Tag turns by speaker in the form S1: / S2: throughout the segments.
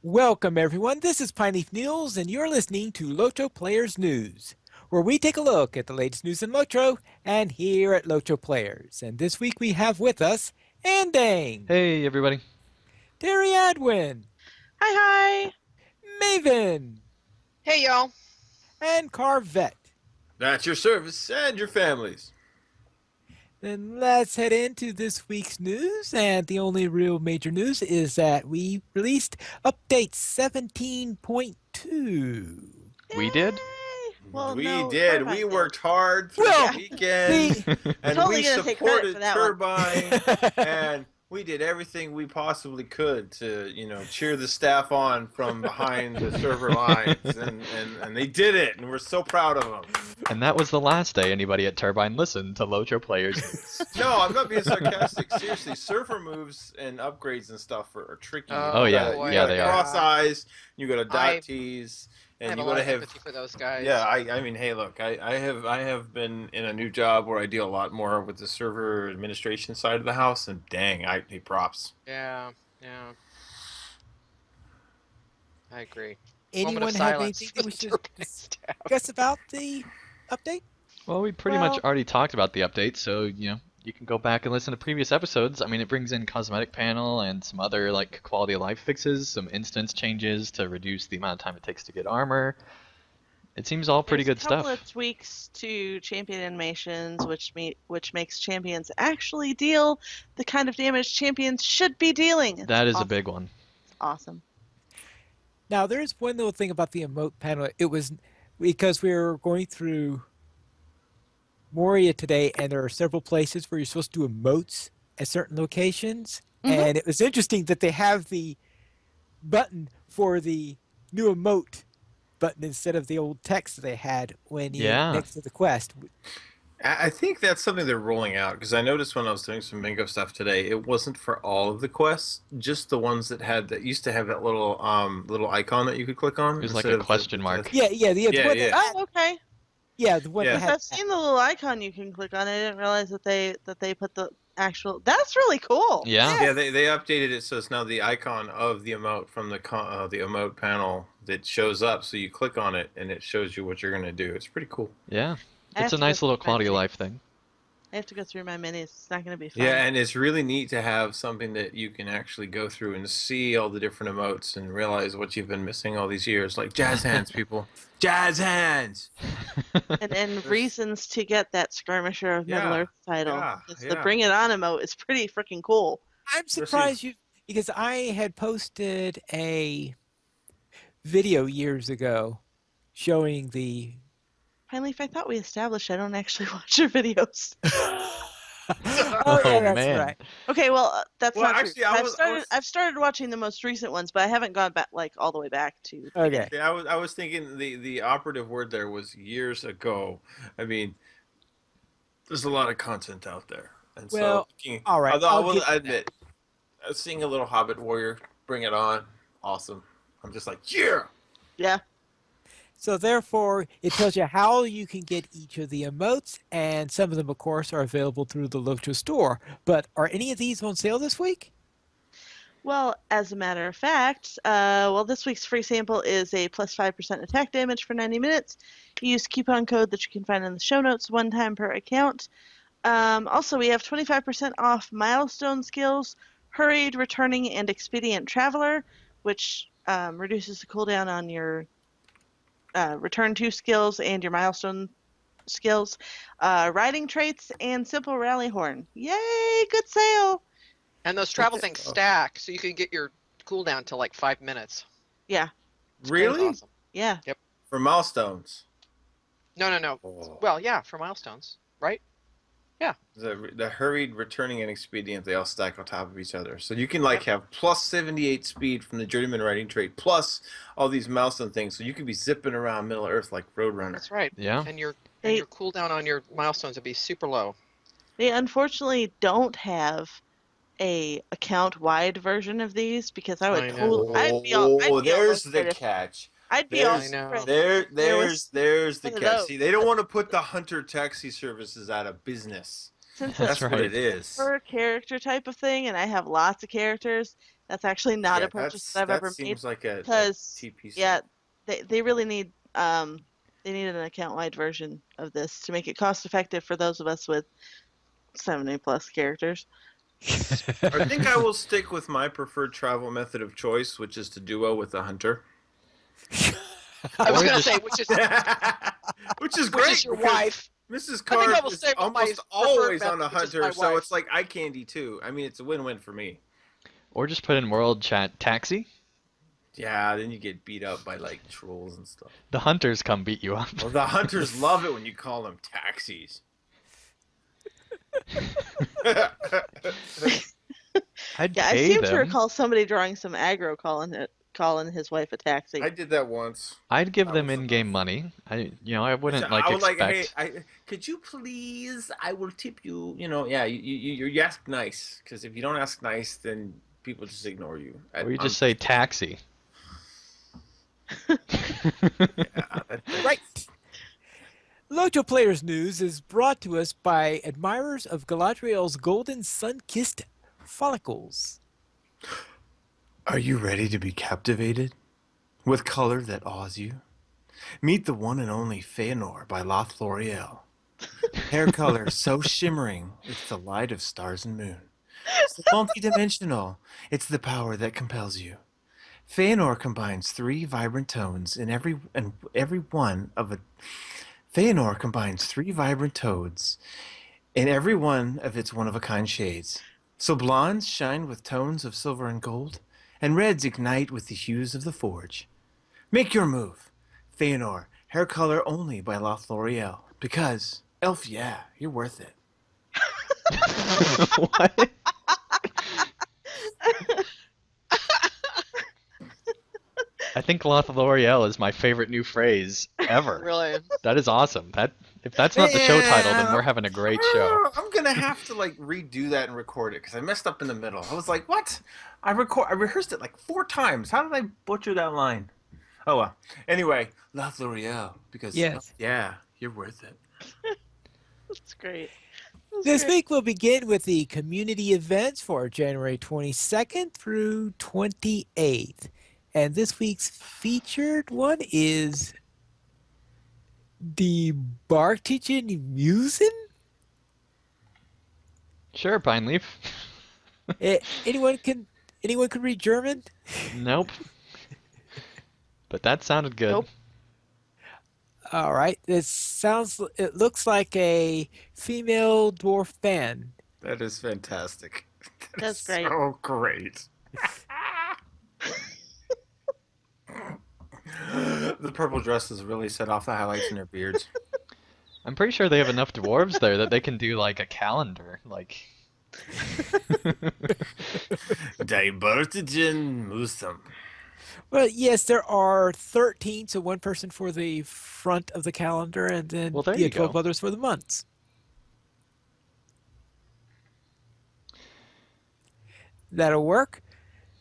S1: Welcome, everyone. This is Pineleaf News, and you're listening to LOTRO Players News, where we take a look at the latest news in LOTRO and here at LOTRO Players. And this week we have with us Andang,
S2: Hey, everybody.
S1: Terry Adwin,
S3: Hi, hi.
S1: Maven,
S4: Hey, y'all.
S1: and Carvette.
S5: That's your service and your families.
S1: Then let's head into this week's news. And the only real major news is that we released update 17.2.
S2: We did?
S3: Yay. Well,
S5: We
S3: no,
S5: did.
S3: Turbine
S5: We
S3: did.
S5: worked hard through
S1: Well,
S5: the weekend, and
S3: Totally
S5: we
S3: gonna take credit
S5: supported
S3: for that one.
S5: Turbine, and we did everything we possibly could to, cheer the staff on from behind the server lines, and they did it, and we're so proud of them.
S2: And that was the last day anybody at Turbine listened to LOTRO Players News.
S5: No, I'm not being sarcastic. Seriously, server moves and upgrades and stuff are tricky.
S2: Oh, yeah.
S5: You
S2: Yeah,
S5: gotta
S2: they are.
S5: cross eyes, you gotta dot
S4: I
S5: T's,
S4: I
S5: and
S4: have
S5: you
S4: a lot
S5: gotta
S4: of
S5: have.
S4: empathy for those guys.
S5: Yeah, I mean, hey, look, I have been in a new job where I deal a lot more with the server administration side of the house, and dang, I need props.
S4: Yeah. I agree.
S1: Anyone
S4: Moment of
S1: have
S4: silence
S1: anything
S4: for
S1: that we
S4: the
S1: should
S4: Turbine staff.
S1: discuss about the update?
S2: Well, we pretty much already talked about the update, so, you can go back and listen to previous episodes. I mean, it brings in cosmetic panel and some other, quality of life fixes, some instance changes to reduce the amount of time it takes to get armor. It seems all pretty
S3: There's
S2: good
S3: a couple
S2: stuff.
S3: of tweaks to champion animations, which makes champions actually deal the kind of damage champions should be dealing. It's
S2: That is a
S3: awesome.
S2: big one.
S3: It's awesome.
S1: Now, there's one little thing about the emote panel. It was because we were going through Moria today, and there are several places where you're supposed to do emotes at certain locations. And it was interesting that they have the button for the new emote button instead of the old text they had when you
S2: Yeah.
S1: next to the quest.
S5: I think that's something they're rolling out because I noticed when I was doing some bingo stuff today, it wasn't for all of the quests, just the ones that used to have that little icon that you could click on.
S2: It was like
S5: instead
S2: a
S5: of
S2: question mark.
S1: Yeah, the
S5: Yeah,
S1: one
S5: yeah.
S1: that
S3: Oh, okay.
S1: the one
S5: Yeah.
S1: that
S3: Because
S1: had
S3: I've seen the little icon you can click on. I didn't realize that they put the actual. That's really cool.
S2: Yeah.
S5: Yeah, they updated it so it's now the icon of the emote from the emote panel that shows up. So you click on it and it shows you what you're gonna do. It's pretty cool.
S2: Yeah.
S3: I have
S2: It's a
S3: to go
S2: nice little
S3: through my
S2: quality of
S3: minis.
S2: life thing.
S3: I have to go through my minis. It's not going to be fun.
S5: Yeah, and it's really neat to have something that you can actually go through and see all the different emotes and realize what you've been missing all these years. Like jazz hands, people. Jazz hands!
S3: and reasons to get that Skirmisher of Middle
S5: Yeah,
S3: Earth title.
S5: yeah,
S3: Because the
S5: yeah.
S3: Bring It On emote is pretty freaking cool.
S1: I'm surprised you because I had posted a video years ago showing the
S3: Finally, I thought we established I don't actually watch your videos.
S1: oh yeah, that's
S2: man.
S1: right.
S3: Okay, well, that's
S5: Well,
S3: not
S5: actually,
S3: true. I've started watching the most recent ones, but I haven't gone back all the way back to. the
S1: Okay.
S3: beginning.
S5: Yeah, I was thinking the operative word there was years ago. I mean, there's a lot of content out there, and
S1: Well,
S5: so
S1: all right,
S5: Although
S1: I'll
S5: I will
S1: get to that.
S5: admit, seeing a little Hobbit warrior, bring it on, awesome. I'm just like, yeah.
S3: Yeah.
S1: So therefore, it tells you how you can get each of the emotes, and some of them, of course, are available through the LOTRO store. But are any of these on sale this week?
S3: Well, as a matter of fact, this week's free sample is a plus 5% attack damage for 90 minutes. Use coupon code that you can find in the show notes, one time per account. Also, we have 25% off milestone skills, hurried, returning, and expedient traveler, which reduces the cooldown on your return to skills and your milestone skills, riding traits, and simple rally horn. Yay, good sale!
S4: And those travel things stack, so you can get your cooldown to like 5 minutes.
S3: Yeah,
S4: It's pretty
S5: Really?
S4: awesome.
S3: yeah.
S5: For milestones.
S4: No.
S5: Oh.
S4: Well, yeah, for milestones, right?
S5: The hurried, returning, and expedient, they all stack on top of each other. So you can have plus 78 speed from the journeyman riding trait, plus all these milestone things. So you could be zipping around Middle Earth like Roadrunner.
S4: That's right.
S2: Yeah.
S4: And your
S3: They-
S4: cooldown on your milestones would be super low.
S3: They unfortunately don't have a account-wide version of these because I would
S4: I know.
S3: I'd be all
S5: There's the
S3: frustrated.
S5: catch.
S3: I'd be all
S5: There's-
S4: I know.
S3: frustrated.
S5: There's the
S3: one of
S5: catch.
S3: those.
S5: See, they don't want to put the hunter taxi services out of business.
S3: Since
S2: That's
S3: it's
S5: That's what
S2: right.
S5: it is.
S3: per character type of thing, and I have lots of characters, That's actually not
S5: Yeah,
S3: a purchase that I've
S5: that
S3: ever made
S5: seems like a
S3: because
S5: TP.
S3: yeah, they really need they need an account-wide version of this to make it cost-effective for those of us with 70 plus characters.
S5: I think I will stick with my preferred travel method of choice, which is to duo with a hunter.
S4: I was
S2: Or
S4: gonna
S2: just
S4: say,
S5: Which is
S4: which is
S5: great
S4: your
S5: because
S4: wife.
S5: Mrs.
S4: I think I
S5: Carve
S4: will
S5: is
S4: stay with my
S5: almost
S4: preferred
S5: always on
S4: method,
S5: a
S4: which is
S5: hunter,
S4: my
S5: so
S4: wife.
S5: it's like eye candy too. I mean, it's a win-win for me.
S2: or just put in world chat taxi.
S5: Yeah, then you get beat up by like trolls and stuff.
S2: The hunters come beat you up.
S5: Well, the hunters love it when you call them taxis.
S2: I'd
S3: Yeah, I
S2: pay
S3: seem to
S2: them.
S3: recall somebody drawing some aggro calling his wife a taxi.
S5: I did that once.
S2: I'd give
S5: That
S2: them
S5: was
S2: in-game
S5: enough.
S2: money. I wouldn't like
S5: I would like, hey,
S2: expect.
S5: could you please? I will tip you. Yeah, you ask nice because if you don't ask nice, then people just ignore you.
S2: Or you just say taxi.
S5: Yeah, that's
S1: Right. Loto Players News is brought to us by admirers of Galadriel's golden sun-kissed follicles.
S5: Are you ready to be captivated with color that awes you? Meet the one and only Feanor by Loth-loréal. Hair color so shimmering, it's the light of stars and moon. So multi-dimensional, it's the power that compels you. Feanor combines three vibrant tones in every one of a. Feanor combines three vibrant tones in every one of its one-of-a-kind shades. So blondes shine with tones of silver and gold, and reds ignite with the hues of the forge. Make your move. Feanor, hair color only by Loth-loréal. Because, elf, yeah, you're worth it.
S2: What? I think Loth-loréal is my favorite new phrase ever.
S4: Really?
S2: That is awesome. If that's not the show title, then we're having a great show.
S5: I'm gonna have to like redo that and record it because I messed up in the middle. I was like, "What?" I rehearsed it like 4 times. How did I butcher that line? Oh well. Anyway, Loth-loréal because
S1: Yes.
S5: yeah, you're worth it.
S3: That's great. That's
S1: This
S3: great.
S1: week we'll begin with the community events for January 22nd through 28th. And this week's featured one is the Barktischen Musen.
S2: Sure, Pine Leaf.
S1: Anyone can read German?
S2: Nope. But that sounded good.
S3: Nope.
S1: All right. It looks like a female dwarf band.
S5: That is fantastic.
S3: That's great.
S5: So great. The purple dresses really set off the highlights in their beards.
S2: I'm pretty sure they have enough dwarves there that they can do like a calendar. Like.
S5: Die Bartigen Musum.
S1: Well, yes, there are 13, so one person for the front of the calendar, and then
S2: Well, there you
S1: 12
S2: go.
S1: others for the months. That'll work.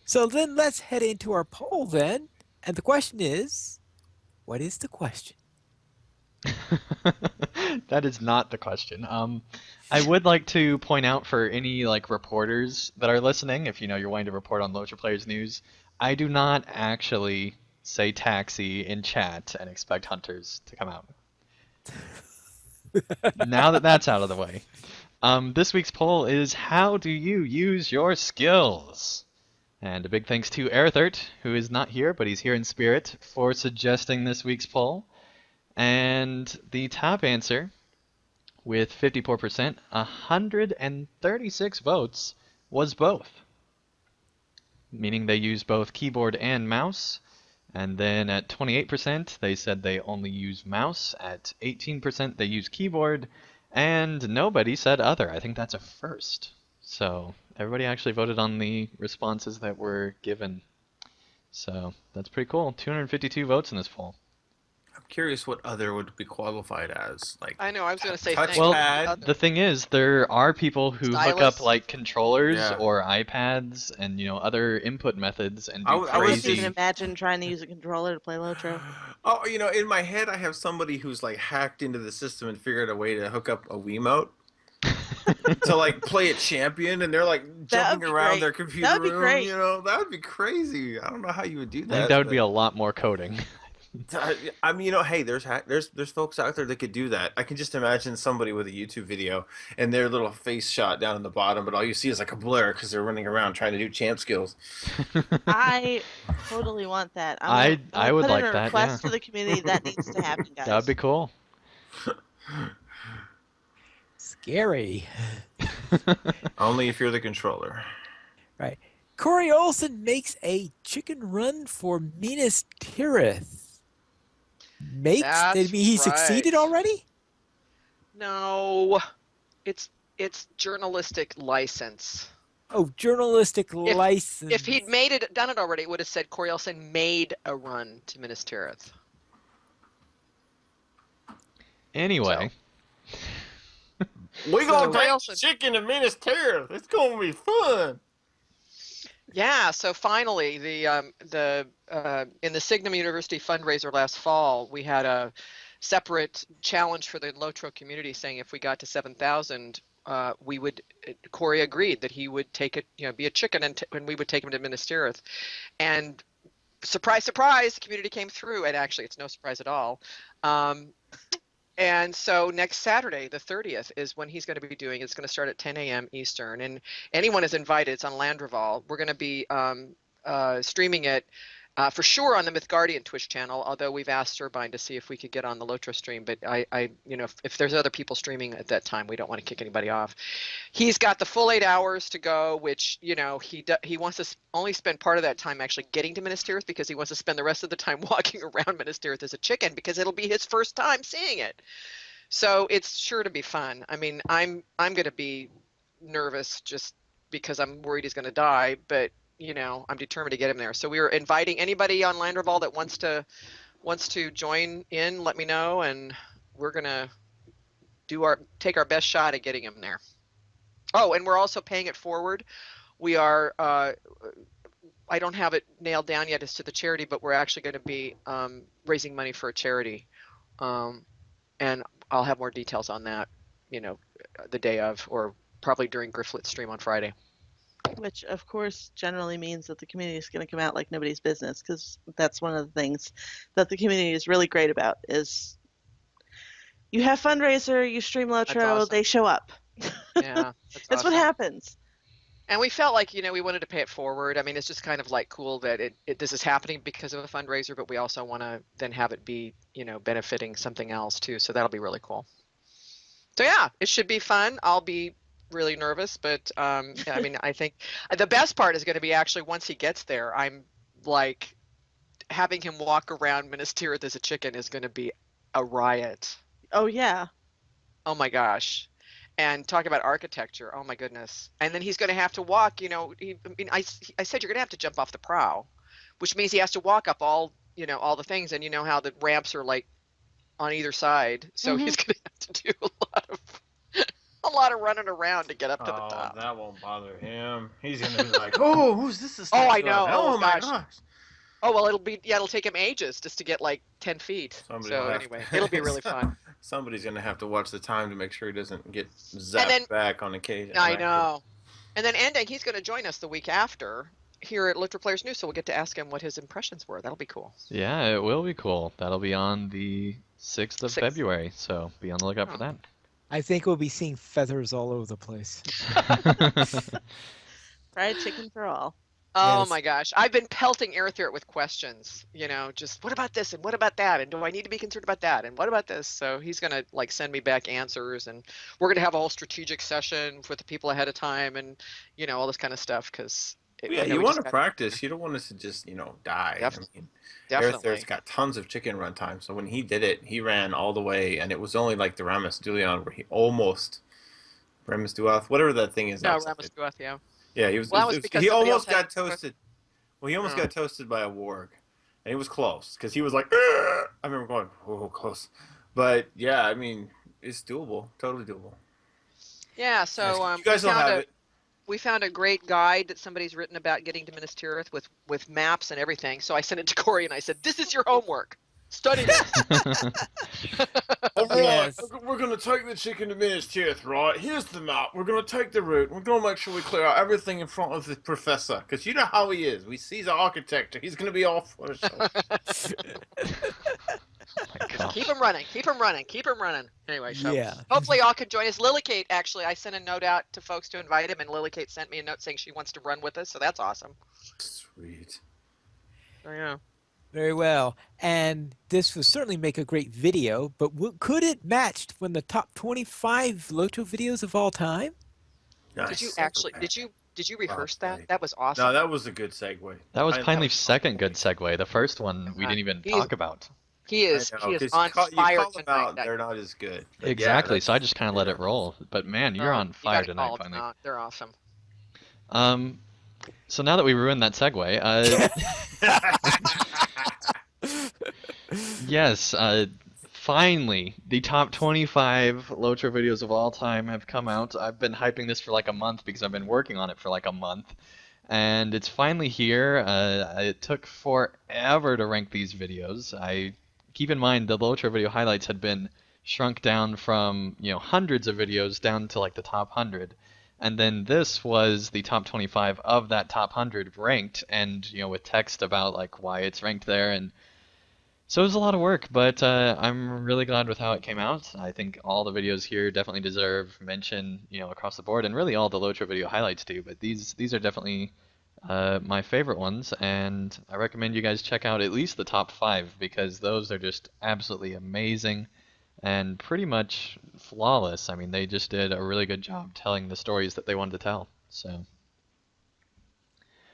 S1: So then let's head into our poll then. And the question is, what is the question?
S2: That is not the question. I would like to point out for any like reporters that are listening, if you're wanting to report on LOTRO Players News, I do not actually say taxi in chat and expect hunters to come out. Now that that's out of the way. This week's poll is, how do you use your skills? And a big thanks to Erithert, who is not here, but he's here in spirit, for suggesting this week's poll. And the top answer, with 54%, 136 votes, was both. Meaning they use both keyboard and mouse. And then at 28%, they said they only use mouse. At 18%, they use keyboard. And nobody said other. I think that's a first. So everybody actually voted on the responses that were given. So that's pretty cool. 252 votes in this poll.
S5: I'm curious what other would be qualified as. Like,
S4: I know. I was gonna say.
S5: touchpad.
S4: thanks.
S2: Well, the thing is, there are people who hook up
S4: Stylus?
S2: like controllers
S5: Yeah.
S2: or iPads and other input methods and do
S5: I was
S3: I can't even
S2: crazy.
S3: imagine trying to use a controller to play Lotro.
S5: Oh, in my head, I have somebody who's like hacked into the system and figured a way to hook up a Wiimote. to like play a champion, and they're like
S3: That would
S5: jumping
S3: be
S5: around
S3: great.
S5: their
S3: That
S5: computer
S3: would be
S5: room.
S3: great.
S5: You know, that would be crazy. I don't know how you would do
S2: I think that
S5: that,
S2: would be
S5: but
S2: a lot more coding.
S5: I mean, you know, hey, there's folks out there that could do that. I can just imagine somebody with a YouTube video and their little face shot down in the bottom, but all you see is like a blur because they're running around trying to do champ skills.
S3: I totally want that. I'm
S2: I
S3: gonna
S2: would
S3: put in
S2: like
S3: a
S2: that, yeah.
S3: request to the community that needs to happen,
S2: That would
S3: guys.
S2: be cool.
S1: Scary.
S5: Only if you're the controller.
S1: Right. Corey Olson makes a chicken run for Minas Tirith. Makes? Did
S4: That's
S1: mean he
S4: right.
S1: succeeded already?
S4: No, it's journalistic license.
S1: Oh, journalistic
S4: If
S1: license.
S4: he'd done it already, it would have said Corielson made a run to Minas Tirith.
S2: Anyway,
S5: We
S4: So-
S5: gonna take
S4: Corielson.
S5: chicken to Minas Tirith. It's gonna be fun.
S4: Yeah, so finally, the in the Signum University fundraiser last fall, we had a separate challenge for the LOTRO community, saying if we got to 7,000, we would. Corey agreed that he would take it, be a chicken, and we would take him to Minas Tirith. And surprise, surprise, the community came through, and actually, it's no surprise at all. And so next Saturday, the 30th, is when he's going to be doing. It's going to start at 10 a.m. Eastern, and anyone is invited. It's on Landreval. We're going to be streaming it for sure on the Myth Guardian Twitch channel. Although we've asked Turbine to see if we could get on the LOTRO stream, but if there's other people streaming at that time, we don't want to kick anybody off. He's got the full 8 hours to go, which he wants to only spend part of that time actually getting to Minas Tirith, because he wants to spend the rest of the time walking around Minas Tirith as a chicken, because it'll be his first time seeing it. So it's sure to be fun. I mean, I'm going to be nervous just because I'm worried he's going to die, but I'm determined to get him there. So we are inviting anybody on Landreval that wants to join in. Let me know, and we're going to take our best shot at getting him there. Oh, and we're also paying it forward. We are, I don't have it nailed down yet as to the charity, but we're actually going to be raising money for a charity. And I'll have more details on that, the day of, or probably during Grifflet's stream on Friday.
S3: Which, of course, generally means that the community is going to come out like nobody's business, because that's one of the things that the community is really great about is you have fundraiser, you stream LOTRO,
S4: awesome.
S3: they show up.
S4: Yeah,
S3: That's
S4: awesome.
S3: what happens.
S4: And we felt like, we wanted to pay it forward. I mean, it's just kind of like cool that this is happening because of a fundraiser, but we also want to then have it be, benefiting something else too. So that'll be really cool. So yeah, it should be fun. I'll be really nervous, but I mean, I think the best part is going to be actually once he gets there, I'm like having him walk around Minas Tirith as a chicken is going to be a riot.
S3: Oh, yeah.
S4: Oh my gosh. And talk about architecture. Oh my goodness. And then he's going to have to walk, I said you're going to have to jump off the prow, which means he has to walk up all the things. And you know how the ramps are like on either side. So he's going to have to do a lot of running around to get up to the top.
S5: That won't bother him. He's gonna be like, "Oh, who's this?
S4: Oh, I know.
S5: Oh,
S4: Oh,
S5: my
S4: gosh.
S5: gosh!"
S4: Oh, well, it'll take him ages just to get like 10 feet.
S5: Somebody will
S4: So
S5: have
S4: anyway,
S5: to-
S4: it'll be really fun.
S5: Somebody's gonna have to watch the time to make sure he doesn't get zapped
S4: then-
S5: back on occasion.
S4: I
S5: right?
S4: know. And then Ending, he's going to join us the week after here at LOTRO Players News, so we'll get to ask him what his impressions were. That'll be cool.
S2: yeah, it will be cool. That'll be on the 6th of
S4: 6th.
S2: February, so be on the lookout for that.
S1: I think we'll be seeing feathers all over the place.
S3: Fried chicken for all.
S4: Oh
S1: Yes.
S4: my gosh. I've been pelting Airthert with questions, just what about this and what about that? And do I need to be concerned about that? And what about this? So he's going to like send me back answers, and we're going to have a whole strategic session with the people ahead of time and, all this kind of stuff. Cause
S5: Yeah, you want to practice. You don't want us to just, die.
S4: Definitely. Definitely.
S5: Airthir's got tons of chicken run time. So when he did it, he ran all the way, and it was only like the Ramus Dulion where he almost Ramus Duath, whatever that thing is.
S4: No,
S5: outside.
S4: Ramus Guath, yeah.
S5: Yeah, he was.
S4: Well, that was because
S5: he
S4: somebody
S5: almost
S4: else
S5: got
S4: had-
S5: toasted. Well, he almost
S4: Oh.
S5: got toasted by a warg, and he was close because he was like, "Ugh!" I remember going, "Oh, close," but yeah, I mean, it's doable, totally doable.
S4: Yeah, so
S5: you guys will have it.
S4: we found a great guide that somebody's written about getting to Minas Tirith with maps and everything. So I sent it to Corey and I said, "This is your homework." Study this.
S5: All right,
S1: Yes.
S5: we're gonna take the chicken to Minas Tirith, right? Here's the map. We're gonna take the route. We're gonna make sure we clear out everything in front of the professor, because you know how he is. We see the architect. He's gonna be off for himself.
S2: Gosh.
S4: Keep him running. Keep him running. Keep him running. Anyway, so
S1: Yeah.
S4: hopefully y'all can join us. Lily Kate, actually, I sent a note out to folks to invite him, and Lily Kate sent me a note saying she wants to run with us, so that's awesome.
S5: Sweet.
S4: So, yeah.
S1: Very well. And this would certainly make a great video, but could it match when the top 25 Loto videos of all time?
S5: Nice.
S4: Did you actually? Did you rehearse that?
S5: segue.
S4: That was awesome.
S5: No, that was a good segue.
S2: That was
S5: I-
S2: Pine Leaf's second good segue. The first one we didn't even
S4: He's-
S2: talk about.
S4: He is.
S5: I know,
S4: He is
S5: 'cause
S4: on
S5: you
S4: fire
S5: call them
S4: tonight.
S5: out, they're not as good. But yeah,
S2: Exactly. So I
S5: that's-
S2: just kind of let it roll. But man, you're on
S4: You
S2: fire
S4: gotta
S2: tonight,
S4: call
S2: Pine
S4: them
S2: Leaf.
S4: out. They're awesome.
S2: So now that we ruined that segue, yes, finally, the top 25 LOTRO videos of all time have come out. I've been hyping this for like a month because I've been working on it for like a month. And it's finally here. It took forever to rank these videos. Keep in mind the LOTRO video highlights had been shrunk down from, hundreds of videos down to like the top 100. And then this was the top 25 of that top 100 ranked, and with text about like why it's ranked there. And so it was a lot of work, but I'm really glad with how it came out. I think all the videos here definitely deserve mention, across the board, and really all the LOTRO video highlights do. But these are definitely my favorite ones, and I recommend you guys check out at least the top 5 because those are just absolutely amazing and pretty much flawless. I mean, they just did a really good job telling the stories that they wanted to tell. So,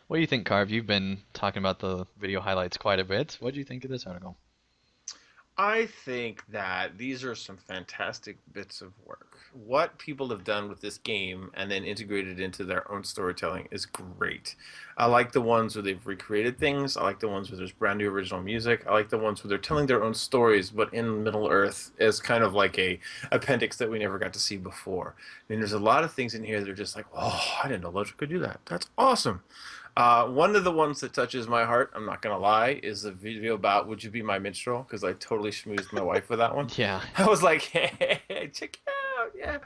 S2: what do you think, Carv? You've been talking about the video highlights quite a bit. What do you think of this article?
S5: I think that these are some fantastic bits of work. What people have done with this game and then integrated into their own storytelling is great. I like the ones where they've recreated things. I like the ones where there's brand new original music. I like the ones where they're telling their own stories, but in Middle Earth as kind of like a appendix that we never got to see before. I mean, there's a lot of things in here that are just like, oh, I didn't know Logic could do that. That's awesome. One of the ones that touches my heart, I'm not gonna lie, is the video about "Would You Be My Minstrel?" because I totally schmoozed my wife with that one.
S2: Yeah.
S5: I was like, "Hey, check it out, yeah."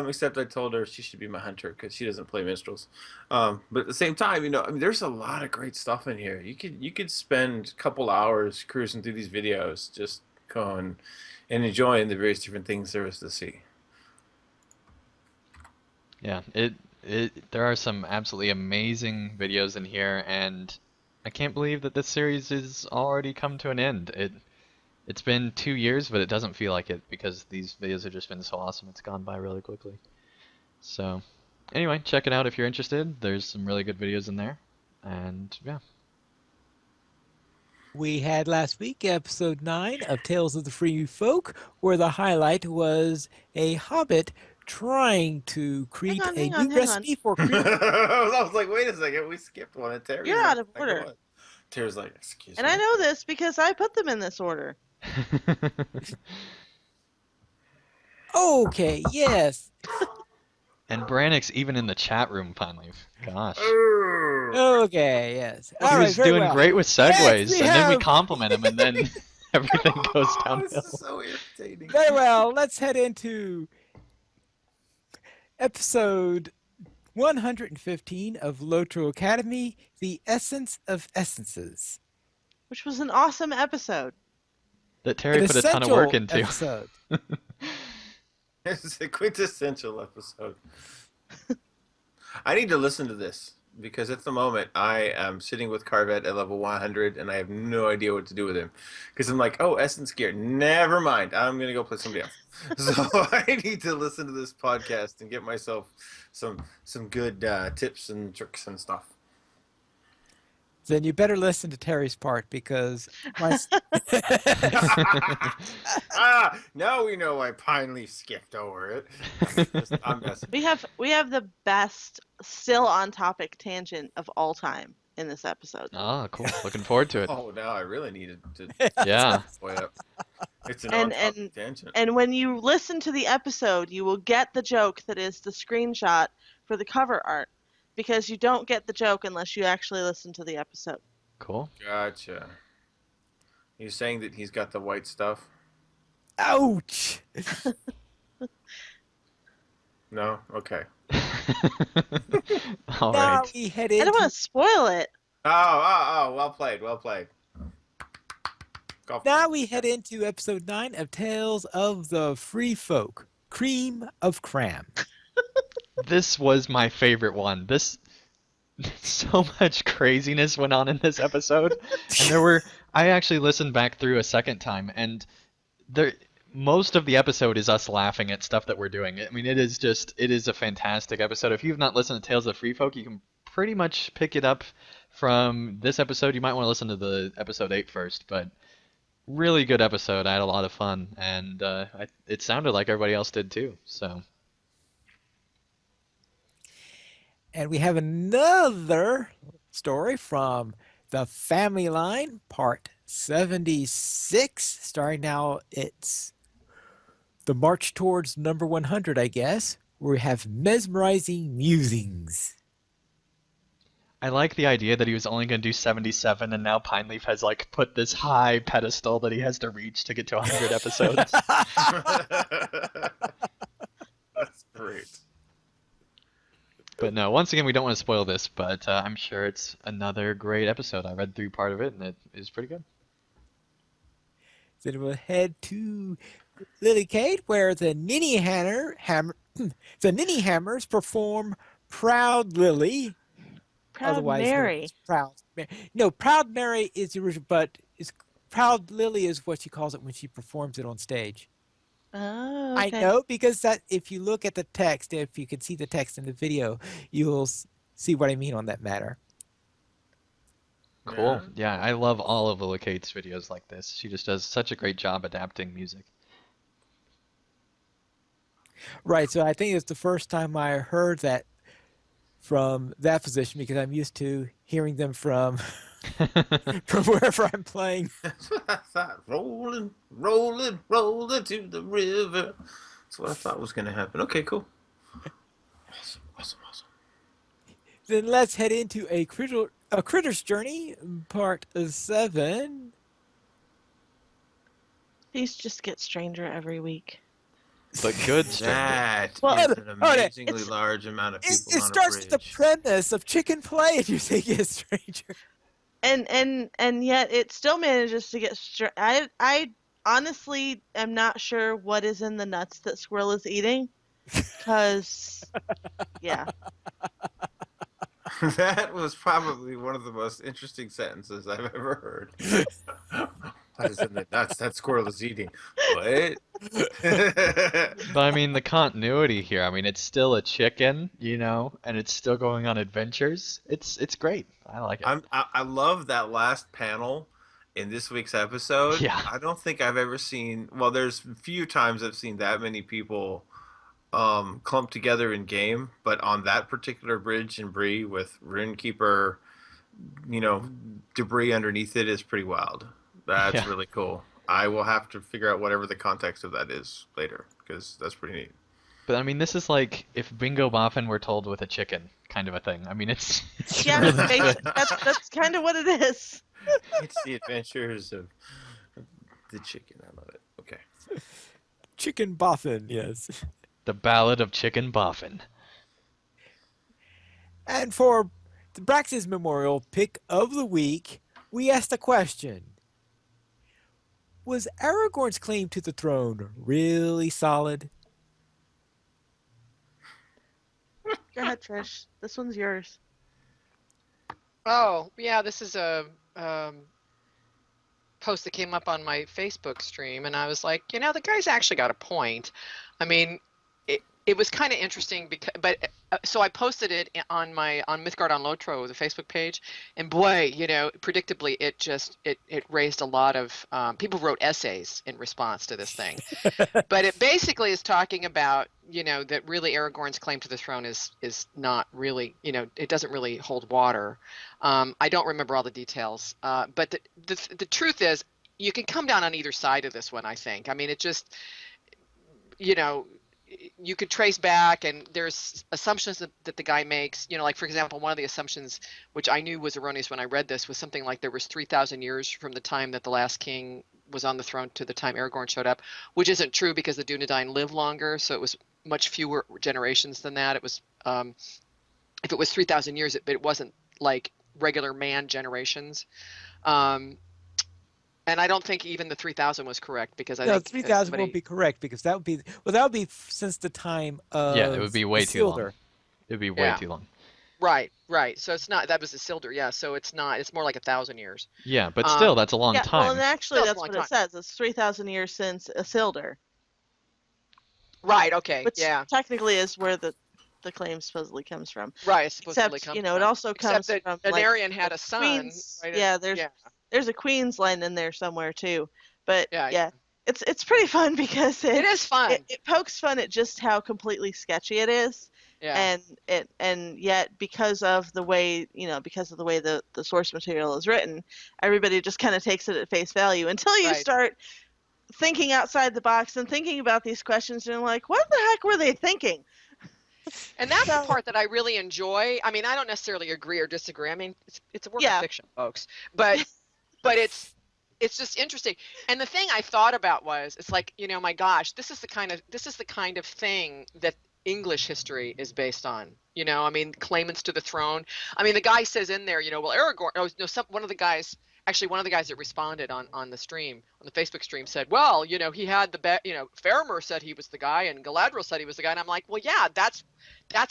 S5: Except I told her she should be my hunter because she doesn't play minstrels. But at the same time, I mean, there's a lot of great stuff in here. You could spend a couple hours cruising through these videos, just going and enjoying the various different things there is to see.
S2: Yeah, there are some absolutely amazing videos in here, and I can't believe that this series is already come to an end. It's been 2 years, but it doesn't feel like it because these videos have just been so awesome. It's gone by really quickly. So, anyway, check it out if you're interested. There's some really good videos in there, and yeah.
S1: We had last week episode 9 of Tales of the Free Folk, where the highlight was a hobbit trying to create a
S3: hang on.
S1: new recipe for cream.
S5: I was like, wait a second, we skipped one. And Terry's
S3: You're
S5: like,
S3: out of order.
S5: what? Terry's like, excuse
S3: And
S5: me.
S3: I know this because I put them in this order.
S1: Okay, yes.
S2: And Brannick's even in the chat room finally. Gosh.
S1: Okay, yes.
S2: He
S1: All right,
S2: was
S1: very
S2: doing
S1: well.
S2: great with segues,
S1: we
S2: and then we
S1: have-
S2: compliment him, and then everything goes
S5: Oh,
S2: downhill.
S5: this is so irritating.
S1: Very well. Let's head into episode 115 of Lotro Academy, The Essence of Essences.
S3: Which was an awesome episode.
S2: That Terry
S1: An
S2: put a ton of work
S1: essential
S2: into.
S1: episode.
S5: It's a quintessential episode. I need to listen to this because at the moment I am sitting with Carvet at level 100 and I have no idea what to do with him. Because I'm like, oh, Essence Gear, never mind. I'm going to go play somebody else. So I need to listen to this podcast and get myself some good tips and tricks and stuff.
S1: Then you better listen to Terry's part because my
S5: Now we know why Pine Leaf skipped over it. I'm messing.
S3: We have the best still on topic tangent of all time in this episode.
S2: Ah, cool. Looking forward to it.
S5: Oh, now I really needed to
S2: Yeah.
S5: play up. It's an
S3: And-
S5: on-topic tangent.
S3: And when you listen to the episode, you will get the joke that is the screenshot for the cover art. Because you don't get the joke unless you actually listen to the episode.
S2: Cool.
S5: Gotcha. You saying that he's got the white stuff?
S1: Ouch!
S5: No? Okay.
S2: All
S1: Now
S2: right.
S1: we head
S3: I don't
S1: into
S3: want to spoil it.
S5: Oh, well played, well played. Golf
S1: now
S5: clap.
S1: we head into episode 9 of Tales of the Free Folk. Cream of Cram.
S2: This was my favorite one. This so much craziness went on in this episode, and I actually listened back through a second time, and there most of the episode is us laughing at stuff that we're doing. I mean, it is a fantastic episode. If you've not listened to Tales of Free Folk, you can pretty much pick it up from this episode. You might want to listen to the episode 8 first, but really good episode. I had a lot of fun, and it sounded like everybody else did too. So
S1: And we have another story from The Family Line, part 76. Starting now, it's the march towards number 100, I guess, where we have mesmerizing musings.
S2: I like the idea that he was only going to do 77, and now Pineleaf has like put this high pedestal that he has to reach to get to 100 episodes.
S5: That's great.
S2: But no, once again, we don't want to spoil this, but I'm sure it's another great episode. I read through part of it, and it is pretty good.
S1: Then we'll head to Lily Kate, where the the Ninny Hammers perform Proud Lily.
S3: Proud
S1: Otherwise known
S3: Mary.
S1: as Proud Mary. No, Proud Mary is the original, but Proud Lily is what she calls it when she performs it on stage.
S3: Oh,
S1: I
S3: okay.
S1: know, because that if you look at the text, if you can see the text in the video, you'll see what I mean on that matter.
S2: Cool. Yeah, I love all of Lily Kate's videos like this. She just does such a great job adapting music.
S1: Right, so I think it's the first time I heard that from that position, because I'm used to hearing them from wherever I'm playing.
S5: That's what I thought. Rolling, rolling, rolling to the river. That's what I thought was going to happen. Okay, cool. Awesome, awesome, awesome.
S1: Then let's head into a Critter's Journey, part 7.
S3: These just get stranger every week.
S2: But good stranger.
S5: That
S3: Well,
S5: is an
S1: okay,
S5: amazingly large amount of people
S1: It
S5: on a
S1: starts with the
S5: bridge.
S1: premise of chicken play, and you think it's stranger.
S3: And yet it still manages to get I honestly am not sure what is in the nuts that Squirrel is eating, because yeah.
S5: That was probably one of the most interesting sentences I've ever heard. What is in the nuts that squirrel is eating? What?
S2: But I mean, the continuity here. I mean, it's still a chicken, and it's still going on adventures. It's great. I like it.
S5: I love that last panel in this week's episode.
S2: Yeah.
S5: I don't think I've ever seen. Well, there's a few times I've seen that many people clumped together in game, but on that particular bridge in Bree with Runekeeper, debris underneath it is pretty wild. That's
S2: Yeah.
S5: really cool. I will have to figure out whatever the context of that is later, because that's pretty neat.
S2: But I mean, this is like if Bingo Boffin were told with a chicken, kind of a thing. I mean, it's
S3: Yeah,
S2: really good.
S3: that's kind of what it is.
S5: It's the adventures of the chicken. I love it. Okay.
S1: Chicken boffin, yes.
S2: The Ballad of Chicken Boffin.
S1: And for the Brax's Memorial Pick of the Week, we asked a question. Was Aragorn's claim to the throne really solid?
S3: Go ahead, Trish. This one's yours.
S4: Oh, yeah, this is a post that came up on my Facebook stream, and I was like, the guy's actually got a point. I mean, it was kind of interesting so I posted it on Mythgard on Lotro, the Facebook page, and boy, predictably it raised a lot of people wrote essays in response to this thing. But it basically is talking about that really Aragorn's claim to the throne is not really, it doesn't really hold water. I don't remember all the details, but the truth is you can come down on either side of this one. I think. I mean, it just you could trace back, and there's assumptions that the guy makes. Like for example, one of the assumptions, which I knew was erroneous when I read this, was something like there was 3,000 years from the time that the last king was on the throne to the time Aragorn showed up, which isn't true because the Dunedain live longer, so it was much fewer generations than that. It was if it was 3,000 years, but it wasn't like regular man generations. And I don't think even the 3,000 was correct because I
S1: No,
S4: think
S1: 3,000 won't be correct because that would be since the time of
S2: Yeah, it would be way too long.
S1: Isildur.
S2: It would be way too long.
S4: Right. So it's not, that was Isildur, yeah. So it's not, it's more like 1,000 years.
S2: Yeah, but still, that's a long time.
S3: Well, and actually,
S4: Still a
S3: that's
S4: long
S3: what
S4: time.
S3: it says. It's 3,000 years since Isildur,
S4: Right. Okay.
S3: which
S4: Yeah.
S3: technically is where the claim supposedly comes from.
S4: Right. It supposedly
S3: Except,
S4: comes
S3: it
S4: from.
S3: also comes
S4: Except
S3: from
S4: that
S3: like
S4: Anarion had
S3: the
S4: a son.
S3: Queen's.
S4: Right?
S3: Yeah, there's a Queen's line in there somewhere too. But
S4: Yeah.
S3: it's pretty fun because
S4: It is fun.
S3: it pokes fun at just how completely sketchy it is.
S4: Yeah.
S3: And yet because of the way the source material is written, everybody just kind of takes it at face value until you
S4: Right.
S3: start thinking outside the box and thinking about these questions and like, what the heck were they thinking?
S4: And that's the part that I really enjoy. I mean, I don't necessarily agree or disagree. I mean, it's a work of fiction, folks. But it's just interesting. And the thing I thought about was, it's like, my gosh, this is the kind of thing that English history is based on. I mean, claimants to the throne. I mean, the guy says in there, well, Aragorn. Oh no, one of the guys that responded on the stream, on the Facebook stream, said, well, he had Faramir said he was the guy, and Galadriel said he was the guy, and I'm like, well, yeah, that's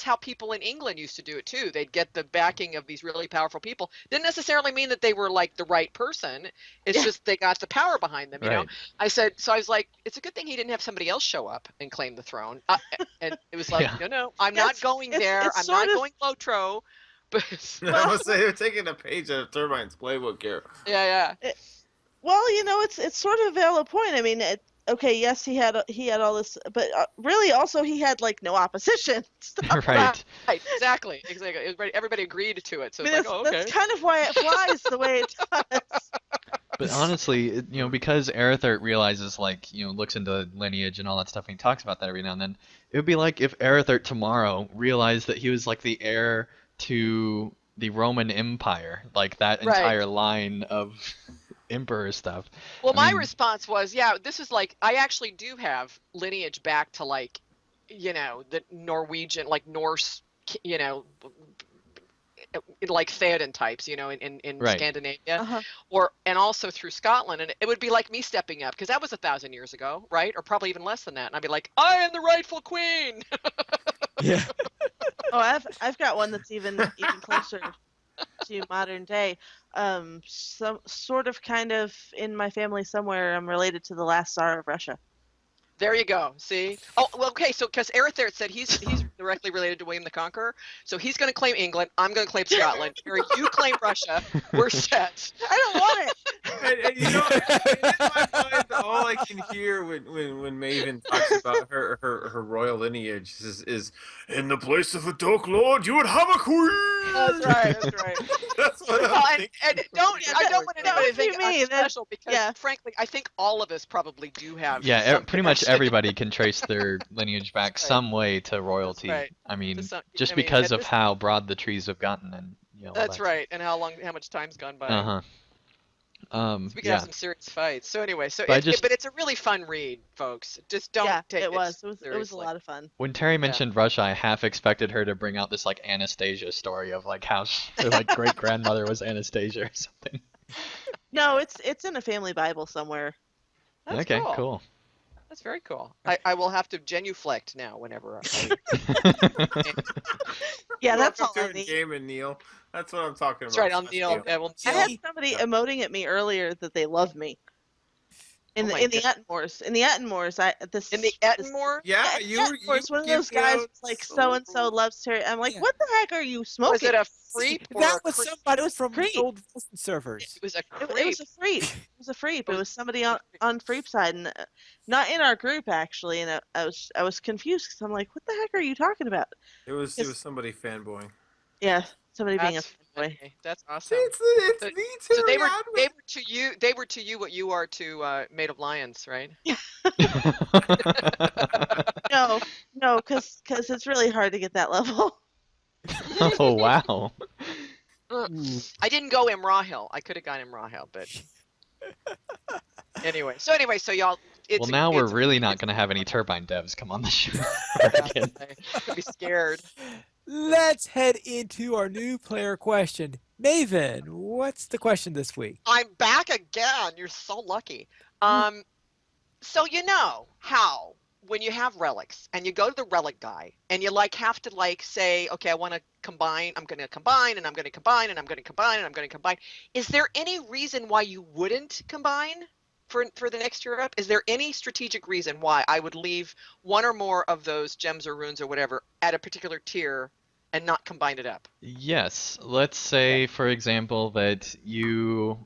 S4: how people in England used to do it too. They'd get the backing of these really powerful people. Didn't necessarily mean that they were like the right person. It's just they got the power behind them. You know. I was like, it's a good thing he didn't have somebody else show up and claim the throne. And it was like, no, I'm not going there. I'm not going Lotro. But
S5: I must say they're taking a page out of Turbine's playbook here.
S4: Yeah.
S3: Well, it's sort of a valid point. I mean, okay, yes, he had all this, but really also he had like no opposition.
S2: Right.
S4: Right. Exactly. Everybody agreed to it. So it's like, oh, okay.
S3: That's kind of why it flies the way it does.
S2: But honestly, because Arathert realizes, looks into lineage and all that stuff, and he talks about that every now and then, it would be like if Arathert tomorrow realized that he was like the heir to the Roman Empire, like that entire line of emperor stuff.
S4: Well, my response was, yeah, this is like, I actually do have lineage back to the Norwegian, like Norse, like Theoden types, in Scandinavia, and also through Scotland, and it would be like me stepping up because that was 1,000 years ago, right? Or probably even less than that, and I'd be like, I am the rightful queen.
S1: Yeah.
S3: Oh, I've got one that's even closer to modern day. Some sort of kind of in my family somewhere, I'm related to the last Tsar of Russia.
S4: There you go. See? Oh, well, okay. So, because Arathert said he's directly related to William the Conqueror, so he's going to claim England. I'm going to claim Scotland. Harry, you claim Russia. We're set.
S3: I don't want it.
S5: And in my mind, all I can hear when Maven talks about her royal lineage is in the place of a Dark Lord, you would have a queen.
S4: That's right.
S5: That's what I'm thinking.
S4: And I don't want anybody to think I'm special because, frankly, I think all of us probably do have.
S2: Yeah, pretty much everybody can trace their lineage back some way to royalty.
S4: Right.
S2: I mean, because of how broad the trees have gotten, and
S4: that's right, and how much time's gone by. So we can have some serious fights. So anyway, but it's a really fun read, folks. Just don't take it.
S3: It was a lot of fun.
S2: When Terry mentioned Russia, I half expected her to bring out this like Anastasia story of like how her like great grandmother was Anastasia or something.
S3: No, it's in a family Bible somewhere.
S4: That's
S2: okay, cool.
S4: That's very cool. I will have to genuflect now whenever
S3: Yeah, that's all I need.
S5: Gaming, Neil. That's what I'm talking about.
S4: That's right, I'm Neil.
S3: I had somebody emoting at me earlier that they love me. In the Attenmoors. In the Attenmoors,
S4: In the Attenmoor?
S5: Yeah, you
S3: one of those guys was like so and so loves Terry. I'm like, what the heck are you smoking?
S4: Was it a freep?
S1: That was somebody. It was from old servers.
S4: It was a creep.
S3: It was a freep. It was a freep. It was somebody on freep side, and not in our group actually. And I was confused because I'm like, what the heck are you talking about?
S5: It was somebody fanboying.
S3: Yeah, somebody being a fanboy.
S4: That's awesome.
S5: It's me too.
S4: So they were to you what you are to Maid of Lions, right?
S3: No, No, because it's really hard to get that level.
S2: Oh wow.
S1: Ooh.
S4: I didn't go Imrahil. I could have gone Imrahil, but anyway. So y'all,
S2: Well, now we're
S4: it's
S2: really not
S4: it's
S2: going to have any turbine devs come on the show
S4: yeah,
S2: again.
S4: I'm gonna be scared.
S1: Let's head into our new player question. Maven, what's the question this week?
S4: I'm back again. You're so lucky. Um, so you know how when you have relics and you go to the relic guy and you like have to like say, okay, I want to combine, I'm going to combine and I'm going to combine and I'm going to combine and I'm going to combine. Is there any reason why you wouldn't combine for the next year up? Is there any strategic reason why I would leave one or more of those gems or runes or whatever at a particular tier and not combine it up?
S2: Yes, let's say, for example, that you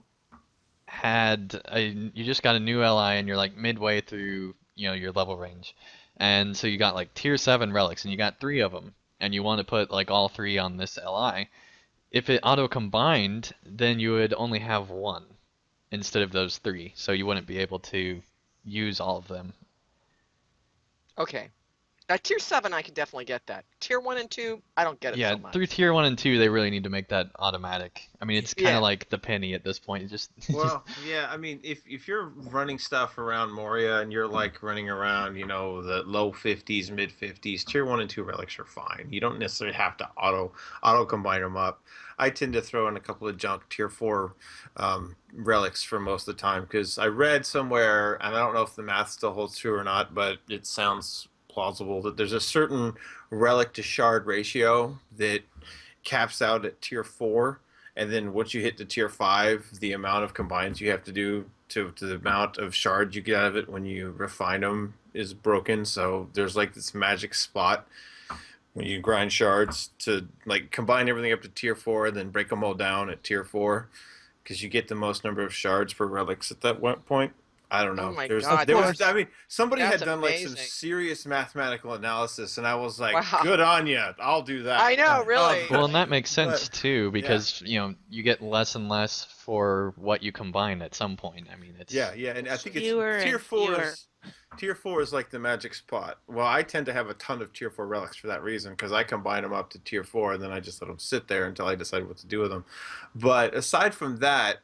S2: just got a new LI and you're like midway through, your level range. And so you got like tier 7 relics and you got 3 of them and you want to put like all 3 on this LI. If it auto combined, then you would only have 1 instead of those 3. So you wouldn't be able to use all of them.
S4: Okay. Now, tier 7, I can definitely get that. Tier 1 and 2, I don't get it
S2: Yeah,
S4: so much.
S2: through tier 1 and 2, they really need to make that automatic. I mean, it's kind
S4: Yeah.
S2: of like the penny at this point. Just
S5: Well, yeah, I mean, if you're running stuff around Moria and you're like running around, the low 50s, mid 50s, tier 1 and 2 relics are fine. You don't necessarily have to auto combine them up. I tend to throw in a couple of junk tier 4 relics for most of the time because I read somewhere, and I don't know if the math still holds true or not, but it sounds plausible that there's a certain relic to shard ratio that caps out at tier 4, and then once you hit to tier 5, the amount of combines you have to do to the amount of shards you get out of it when you refine them is broken. So there's like this magic spot when you grind shards to like combine everything up to tier 4 and then break them all down at tier 4 because you get the most number of shards per relics at that point. I don't
S4: Oh
S5: know.
S4: my
S5: There's
S4: God,
S5: there was
S1: course.
S5: I mean somebody
S4: that's
S5: had done like some
S4: amazing.
S5: serious mathematical analysis and I was like,
S4: Wow.
S5: good on you. I'll do that.
S4: I know, really.
S2: well, and that makes sense
S5: But
S2: too
S5: yeah.
S2: because you get less and less for what you combine at some point. I mean, it's
S5: Yeah, and I think it's
S3: Fewer
S5: tier
S3: and
S5: four
S3: fewer.
S5: is tier 4 is like the magic spot. Well, I tend to have a ton of tier 4 relics for that reason because I combine them up to tier 4 and then I just let them sit there until I decide what to do with them. But aside from that,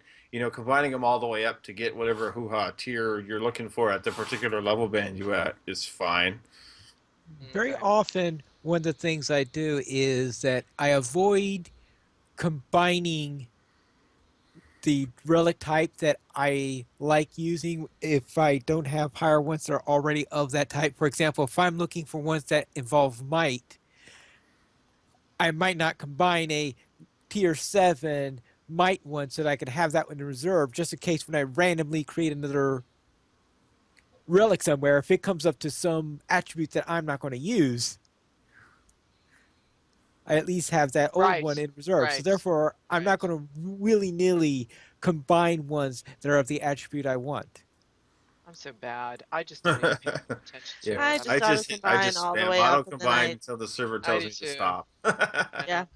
S5: combining them all the way up to get whatever hoo-ha tier you're looking for at the particular level band you at is fine.
S1: Very
S4: Okay.
S1: often, one of the things I do is that I avoid combining the relic type that I like using if I don't have higher ones that are already of that type. For example, if I'm looking for ones that involve might, I might not combine a tier 7 might one so that I could have that one in reserve just in case when I randomly create another relic somewhere, if it comes up to some attribute that I'm not going to use, I at least have that old
S4: Right.
S1: one in reserve. So
S4: Right.
S1: therefore, I'm
S4: Right.
S1: not going to willy-nilly combine ones that are of the attribute I want.
S4: I'm so bad. I just don't even pay attention to
S5: Yeah,
S3: I
S4: it. I'm
S3: just
S5: I
S3: auto
S5: just I
S3: combine
S5: just
S3: all the
S5: spam
S3: way
S5: auto
S3: up, and then
S5: combine until the server
S4: I
S5: tells
S4: do
S5: me to
S4: too.
S5: stop.
S3: yeah,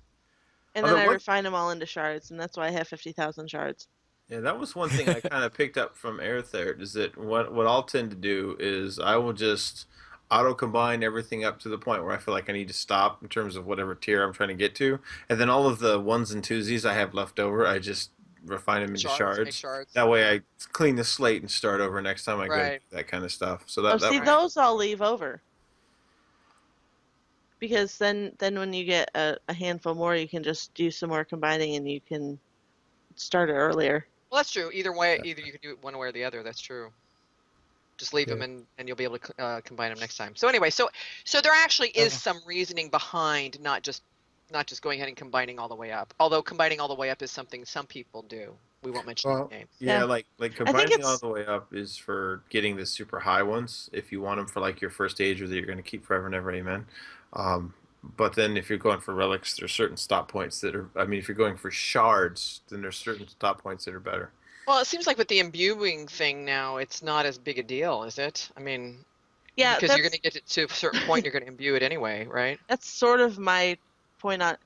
S3: and then
S5: Although
S3: I
S5: what
S3: refine them all into shards, and that's why I have 50,000 shards.
S5: Yeah, that was one thing I kind of picked up from Airthert is that what I'll tend to do is I will just auto combine everything up to the point where I feel like I need to stop in terms of whatever tier I'm trying to get to, and then all of the ones and twosies I have left over, I just refine them into
S4: Shards, make
S5: shards.
S4: shards.
S5: That way
S4: Yeah.
S5: I clean the slate and start over next time I go to do
S4: Right.
S5: that kind of stuff. So
S3: Oh,
S5: that
S3: see,
S5: was
S4: Right.
S3: those I'll leave over because then when you get a handful more, you can just do some more combining, and you can start it earlier.
S4: Well, that's true. Either way, either you can do it one way or the other. That's true. Just leave
S5: yeah.
S4: them and you'll be able to combine them next time. So anyway, so there actually is
S1: Uh,
S4: some reasoning behind not just going ahead and combining all the way up. Although combining all the way up is something some people do. We won't mention any
S5: Well,
S4: names.
S5: yeah,
S3: Yeah,
S5: like
S3: I think
S5: combining all
S3: it's
S5: the way up is for getting the super high ones if you want them for like your first ager that you're going to keep forever and ever, amen. Um, but then if you're going for relics, there's certain stop points that are. I mean, if you're going for shards, then there's certain stop points that are better.
S4: Well, it seems like with the imbuing thing now, it's not as big a deal, is it? I mean,
S3: yeah,
S4: because you're going to get it to a certain point, you're going to imbue it anyway, right?
S3: that's sort of my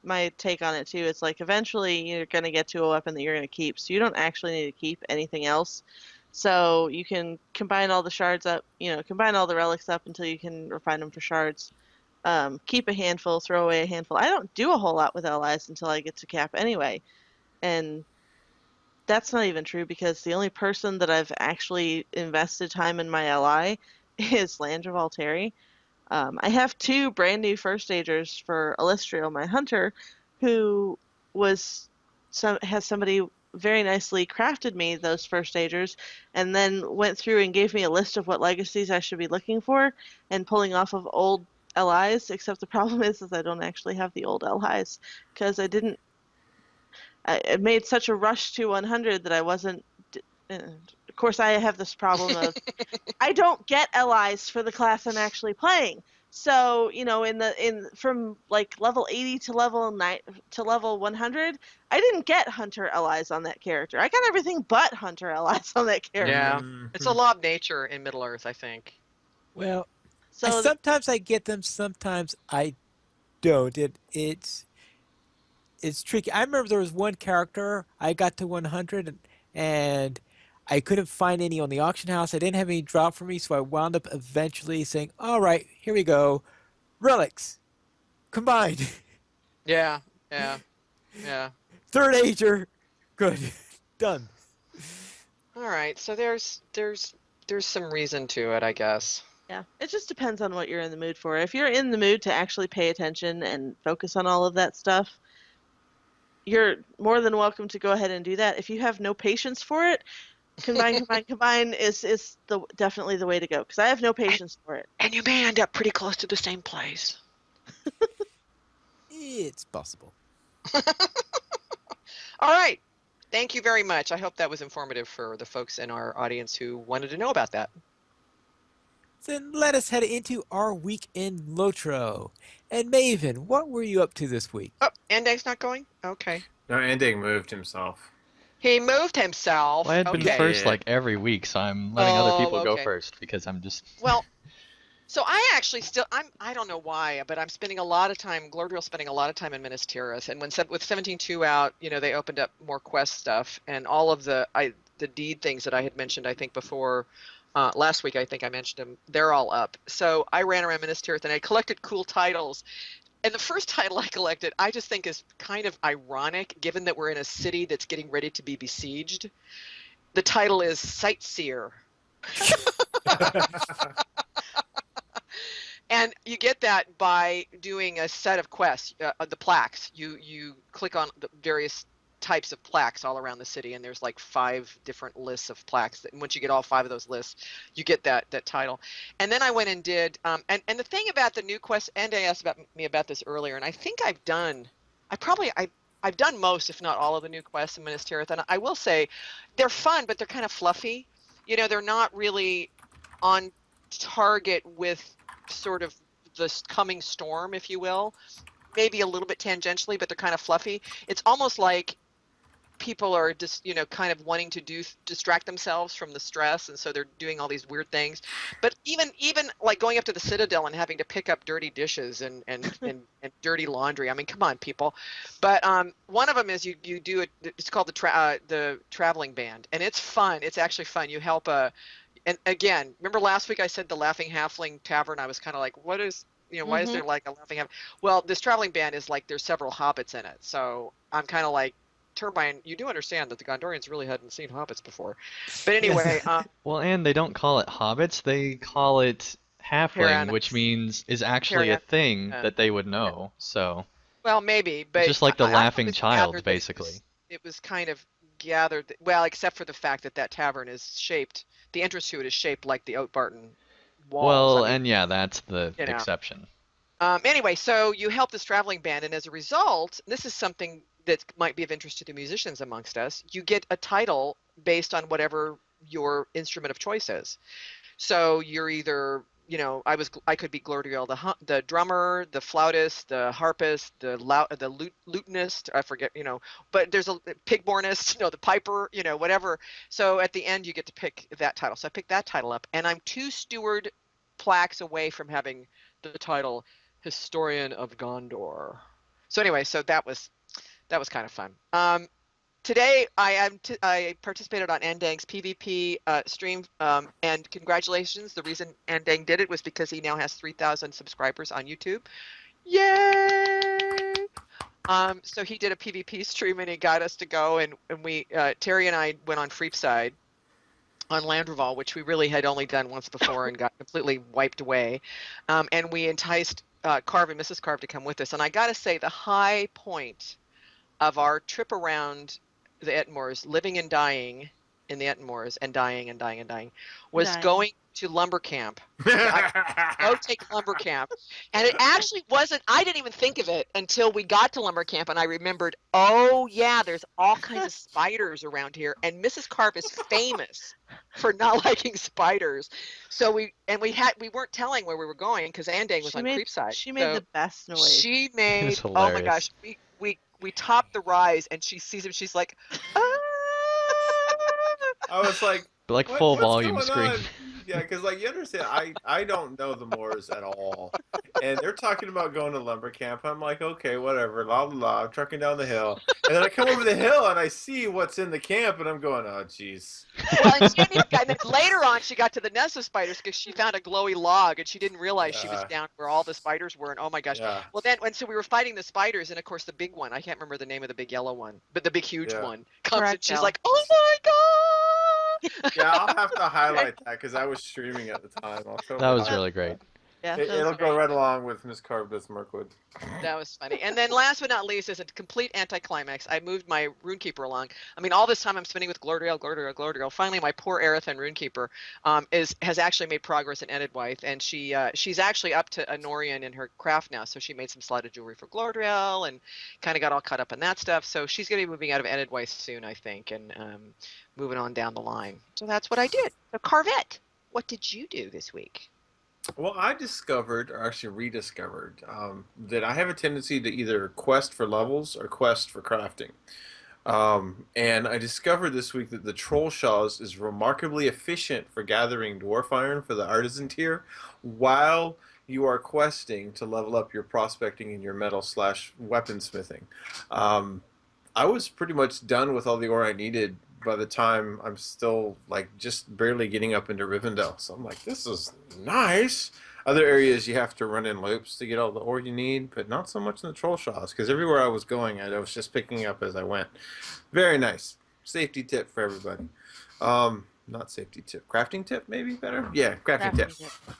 S3: my take on it too. It's like eventually you're going to get to a weapon that you're going to keep, so you don't actually need to keep anything else. So you can combine all the shards up, combine all the relics up until you can refine them for shards. keep a handful, throw away a handful. I don't do a whole lot with allies until I get to cap anyway. And that's not even true because the only person that I've actually invested time in my ally is Landreval Terry. I have two brand new first stagers for Alistrio, my hunter, who has somebody very nicely crafted me those first stagers, and then went through and gave me a list of what legacies I should be looking for and pulling off of old LIs. Except the problem is I don't actually have the old LIs because I didn't. I made such a rush to 100 that I wasn't. Of course, I have this problem of I don't get LIs for the class I'm actually playing. So, in from like level 80 to level 100, I didn't get hunter LIs on that character. I got everything but hunter LIs on that character.
S4: Yeah, it's a
S5: Mhm.
S4: law of nature in Middle Earth, I think.
S1: Well,
S3: So,
S1: sometimes I get them, sometimes I don't. It's tricky. I remember there was one character I got to 100 and I couldn't find any on the auction house. I didn't have any drop for me, so I wound up eventually saying, "All right, here we go. Relics combined.
S4: Yeah, yeah, yeah.
S1: Third ager. Good. Done."
S4: All right, so there's some reason to it, I guess.
S3: yeah, it just depends on what you're in the mood for. If you're in the mood to actually pay attention and focus on all of that stuff, you're more than welcome to go ahead and do that. If you have no patience for it, combine is definitely the way to go because I have no
S4: And,
S3: patience for it.
S4: and you may end up pretty close to the same place.
S1: It's possible.
S4: All right. Thank you very much. I hope that was informative for the folks in our audience who wanted to know about that.
S1: Then let us head into our week in Lotro. And Maven, what were you up to this week?
S4: Oh, Endang's not going? Okay.
S5: No, Ending moved himself.
S4: He moved himself.
S2: Well, I had been
S4: Okay.
S2: first
S5: Yeah.
S2: like every week, so I'm letting other people go
S4: okay.
S2: first because I'm just.
S4: Well, so I actually I don't know why, but I'm spending a lot of time, Glordriel's spending a lot of time in Minas Tirith. And with 17.2 out, they opened up more quest stuff and all of the deed things that I had mentioned, I think before, last week, I think I mentioned them, they're all up. So I ran around Minas Tirith and I collected cool titles. And the first title I collected, I just think is kind of ironic, given that we're in a city that's getting ready to be besieged. The title is Sightseer. And you get that by doing a set of quests, the plaques. You click on the various types of plaques all around the city, and there's like 5 different lists of plaques. And once you get all 5 of those lists, you get that title. And then I went and did, and the thing about the new quest, and I asked me about this earlier, and I think I've done most, if not all, of the new quests in Minas Tirith. And I will say, they're fun, but they're kind of fluffy. They're not really on target with sort of the coming storm, if you will. Maybe a little bit tangentially, but they're kind of fluffy. It's almost like people are just kind of wanting to distract themselves from the stress, and so they're doing all these weird things. But even like going up to the Citadel and having to pick up dirty dishes and dirty laundry. I mean, come on, people. But one of them is you do it. It's called the traveling band, and it's fun. It's actually fun. You help and again, remember last week I said the Laughing Halfling Tavern? I was kind of like, what is, why is there like a Laughing Halfling? Well, this traveling band is like, there's several hobbits in it. So I'm kind of like, Turbine, you do understand that the Gondorians really hadn't seen hobbits before. But anyway,
S2: Well, and they don't call it hobbits, they call it halfling, which
S4: Paranites.
S2: means is actually a thing
S4: Yeah.
S2: that they would know. So
S4: Well, maybe,
S2: it's
S4: but
S2: just like the
S4: I
S2: laughing
S4: always
S2: child,
S4: gathered that
S2: basically.
S4: it was kind of gathered, well, except for the fact that tavern is shaped, the entrance to it is shaped like the Oatbarton walls. I
S2: Well,
S4: mean,
S2: and yeah, that's the
S4: you know.
S2: exception.
S4: Anyway, so you help this traveling band, and as a result, this is something that might be of interest to the musicians amongst us. You get a title based on whatever your instrument of choice is. So you're either, I could be Glordiel, the drummer, the flautist, the harpist, the lutenist, I forget, but there's a pigbornist, the piper, whatever. So at the end, you get to pick that title. So I picked that title up, and I'm 2 steward plaques away from having the title Historian of Gondor. So anyway, so that was kind of fun. Today I participated on Andang's PvP stream, and congratulations. The reason Andang did it was because he now has 3,000 subscribers on YouTube. Yay! So he did a PvP stream and he got us to go, and we Terry and I went on Freepside on Landreval, which we really had only done once before and got completely wiped away. And we enticed Carve and Mrs. Carve to come with us. And I got to say, the high point of our trip around the Etmores, living and dying in the Etmores, and dying and dying and dying, was
S3: Dying.
S4: going to lumber camp. Go take lumber camp. And it actually wasn't, I didn't even think of it until we got to lumber camp and I remembered, oh yeah, there's all kinds of spiders around here. And Mrs. Carp is famous for not liking spiders. So we weren't telling where we were going because Andang was on Creepside.
S3: She made the best noise.
S4: She made,
S2: It's
S4: oh my
S2: hilarious.
S4: gosh, we topped the rise and she sees him, she's like, ah!
S5: I was like,
S2: Like
S5: What-
S2: full
S5: what's
S2: volume
S5: going
S2: scream.
S5: on? Yeah, because like you understand, I don't know the Moors at all, and they're talking about going to lumber camp. I'm like, okay, whatever, la la la. I'm trucking down the hill, and then I come over the hill and I see what's in the camp, and I'm going, oh jeez.
S4: Well, and then later on, she got to the nest of spiders because she found a glowy log and she didn't realize she was down where all the spiders were. And oh my gosh.
S5: Yeah.
S4: Well, then, and so we were fighting the spiders, and of course, the big one, I can't remember the name of the big yellow one, but the big huge
S5: Yeah.
S4: one comes and she's
S3: Correctel.
S4: like, oh my God.
S5: Yeah, I'll have to highlight that because I was streaming at the time.
S2: That was really great.
S3: Yeah, that was
S5: It'll go
S3: great.
S5: right along with Miss Carvus Mirkwood.
S4: That was funny. And then last but not least, as a complete anticlimax, I moved my Runekeeper along. I mean, all this time I'm spending with Glordriel. Finally, my poor Aerothen Runekeeper has actually made progress in Enidwythe, and she's actually up to Anorian in her craft now. So she made some slotted jewelry for Glordriel and kind of got all caught up in that stuff. So she's going to be moving out of Enidwythe soon, I think, and moving on down the line. So that's what I did. So Carvette, what did you do this week?
S5: Well, I discovered, or actually rediscovered, that I have a tendency to either quest for levels or quest for crafting. And I discovered this week that the Troll Shaws is remarkably efficient for gathering dwarf iron for the artisan tier while you are questing to level up your prospecting and your metal slash weaponsmithing. I was pretty much done with all the ore I needed by the time I'm still like just barely getting up into Rivendell. So I'm like, this is nice. Other areas you have to run in loops to get all the ore you need, but not so much in the Troll Shaws because everywhere I was going, I was just picking up as I went. Very nice. Safety tip for everybody. Not safety tip. Crafting tip, maybe better? Yeah, crafting tip.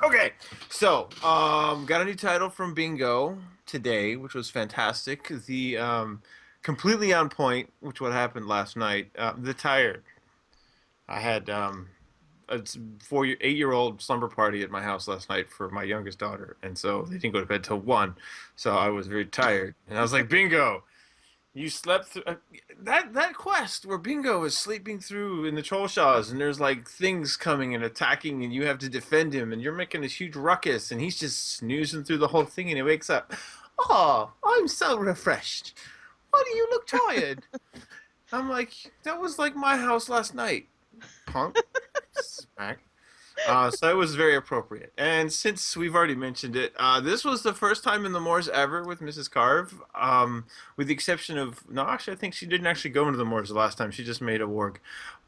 S5: Okay, so got a new title from Bingo today, which was fantastic. The completely on point, which what happened last night. The Tired. I had a 8-year-old slumber party at my house last night for my youngest daughter, and so they didn't go to bed till 1. So I was very tired, and I was like, Bingo, you slept through that quest where Bingo is sleeping through in the Troll Shaws, and there's like things coming and attacking, and you have to defend him, and you're making this huge ruckus, and he's just snoozing through the whole thing, and he wakes up. Oh, I'm so refreshed. Why do you look tired? I'm like, that was like my house last night, punk. Smack. So it was very appropriate. And since we've already mentioned it, this was the first time in the Moors ever with Mrs. Carve, with the exception of, no, actually, I think she didn't actually go into the Moors the last time. She just made a warg.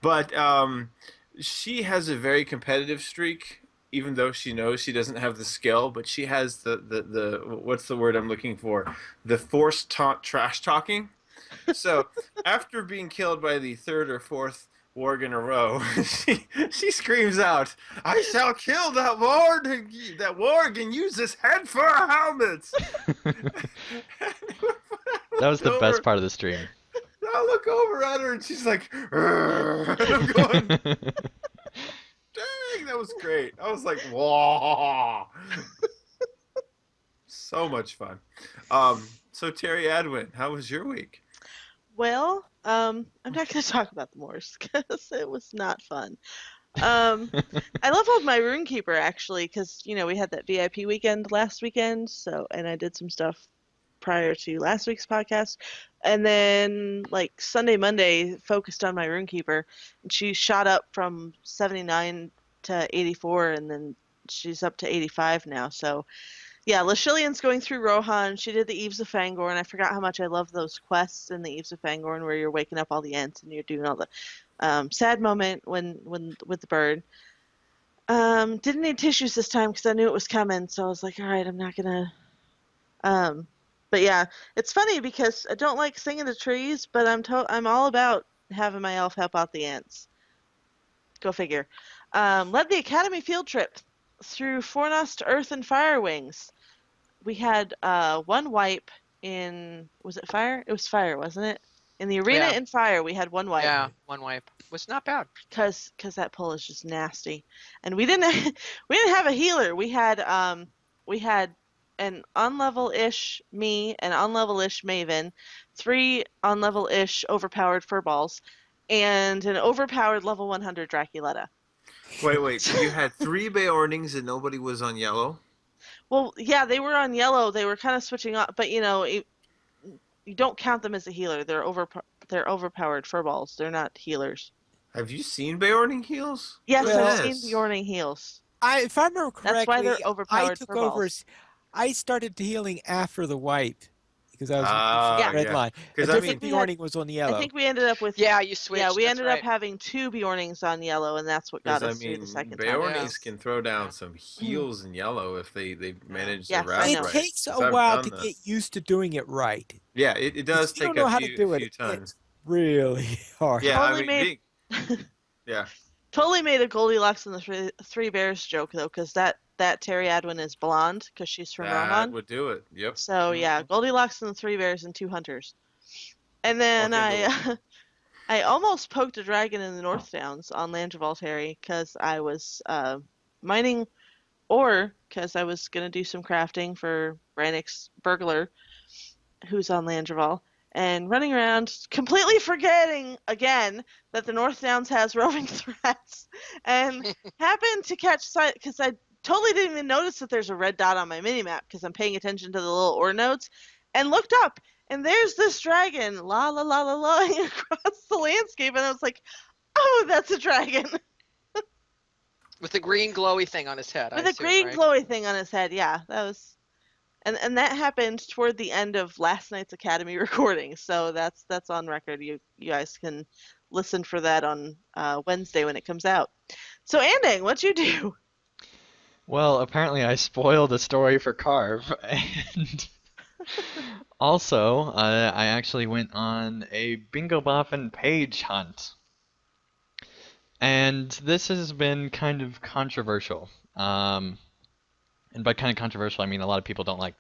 S5: But she has a very competitive streak, even though she knows she doesn't have the skill, but she has the what's the word I'm looking for? The forced taunt trash talking. So after being killed by the 3rd or 4th warg in a row, she screams out, "I shall kill that warg and use his head for a helmet."
S2: That was the best part of the stream.
S5: I look over at her and she's like, "Urgh." And I'm going, dang, that was great. I was like, whoa. So much fun. So Terry Adwin, how was your week?
S3: Well, I'm not going to talk about the Moors because it was not fun. I leveled my Runekeeper actually because we had that VIP weekend last weekend, and I did some stuff prior to last week's podcast, and then like Sunday, Monday, focused on my Runekeeper, and she shot up from 79 to 84, and then she's up to 85 now. So Yeah, Lashillian's going through Rohan. She did the Eves of Fangorn. I forgot how much I love those quests in the Eves of Fangorn where you're waking up all the Ents and you're doing all the sad moment when with the bird. Didn't need tissues this time because I knew it was coming, so I was like, all right, I'm not gonna. But yeah, it's funny because I don't like singing to trees, but I'm all about having my elf help out the ants. Go figure. Led the Academy field trip through Fornost, Earth, and Firewings. We had one wipe in, was it fire? It was fire, wasn't it? In the arena
S4: Yeah.
S3: in fire, we had one wipe.
S4: Yeah, one wipe was not bad.
S3: Cause that pull is just nasty, and we didn't we didn't have a healer. We had an on-level-ish me, an on-level-ish Maven, 3 on-level-ish overpowered furballs, and an overpowered level 100 Draculetta.
S5: Wait. So you had 3 Beornings and nobody was on yellow?
S3: Well, yeah, they were on yellow. They were kind of switching up, but you don't count them as a healer. They're overpowered furballs. They're not healers.
S5: Have you seen Beorning heals?
S3: Yes,
S5: Look at
S3: I've
S5: this.
S3: seen Bjorning heals.
S1: If I remember
S3: That's why
S1: correctly,
S3: they're
S1: I
S3: overpowered
S1: took over.
S3: furballs.
S1: I started healing after the wipe because I was
S5: Ah,
S1: red
S5: yeah.
S1: line. A
S5: 'Cause I
S1: different
S5: mean-
S1: Bjorning was on the yellow.
S3: I think we ended up with
S4: Yeah, you switched.
S3: yeah, we
S4: that's
S3: ended
S4: right.
S3: up having 2 Bjornings on yellow, and that's what got
S5: Because I
S3: us through the
S5: mean,
S3: second time.
S5: Beornings
S4: Yeah.
S5: can throw down some heals in yellow if they manage
S3: Yes,
S5: the
S3: I
S5: route
S1: It
S3: know.
S5: right.
S1: takes
S5: 'Cause
S1: a
S5: I've
S1: while
S5: done
S1: to
S5: the-
S1: get used to doing it right.
S5: Yeah, it does
S1: If you
S5: take
S1: don't know
S5: a
S1: how to do
S5: few
S1: it,
S5: times.
S1: it's really hard.
S5: Yeah,
S3: Totally
S5: I mean,
S3: made
S5: yeah.
S3: totally made a Goldilocks and the three bears joke though, because that Terry Adwin is blonde because she's from
S5: That
S3: Rohan.
S5: would do it. Yep.
S3: So yeah, Goldilocks and the three bears and 2 hunters. And then
S5: Walk into
S3: I almost poked a dragon in the North Downs on Landreval Terry because I was mining ore because I was gonna do some crafting for Brannick's burglar, who's on Landreval, and running around completely forgetting again that the North Downs has roving threats, and happened to catch sight because I totally didn't even notice that there's a red dot on my minimap because I'm paying attention to the little ore nodes, and looked up and there's this dragon la la la la la across the landscape, and I was like, oh, that's a dragon
S4: With the green glowy thing on his head.
S3: with
S4: I
S3: a
S4: assume,
S3: green
S4: right?
S3: glowy thing on his head. Yeah, that was. And that happened toward the end of last night's Academy recording, so that's on record. You guys can listen for that on Wednesday when it comes out. So Anding, what'd you do?
S2: Well, apparently I spoiled a story for Carve, and also I actually went on a Bingo Boffin page hunt. And this has been kind of controversial. And by kind of controversial, I mean a lot of people don't like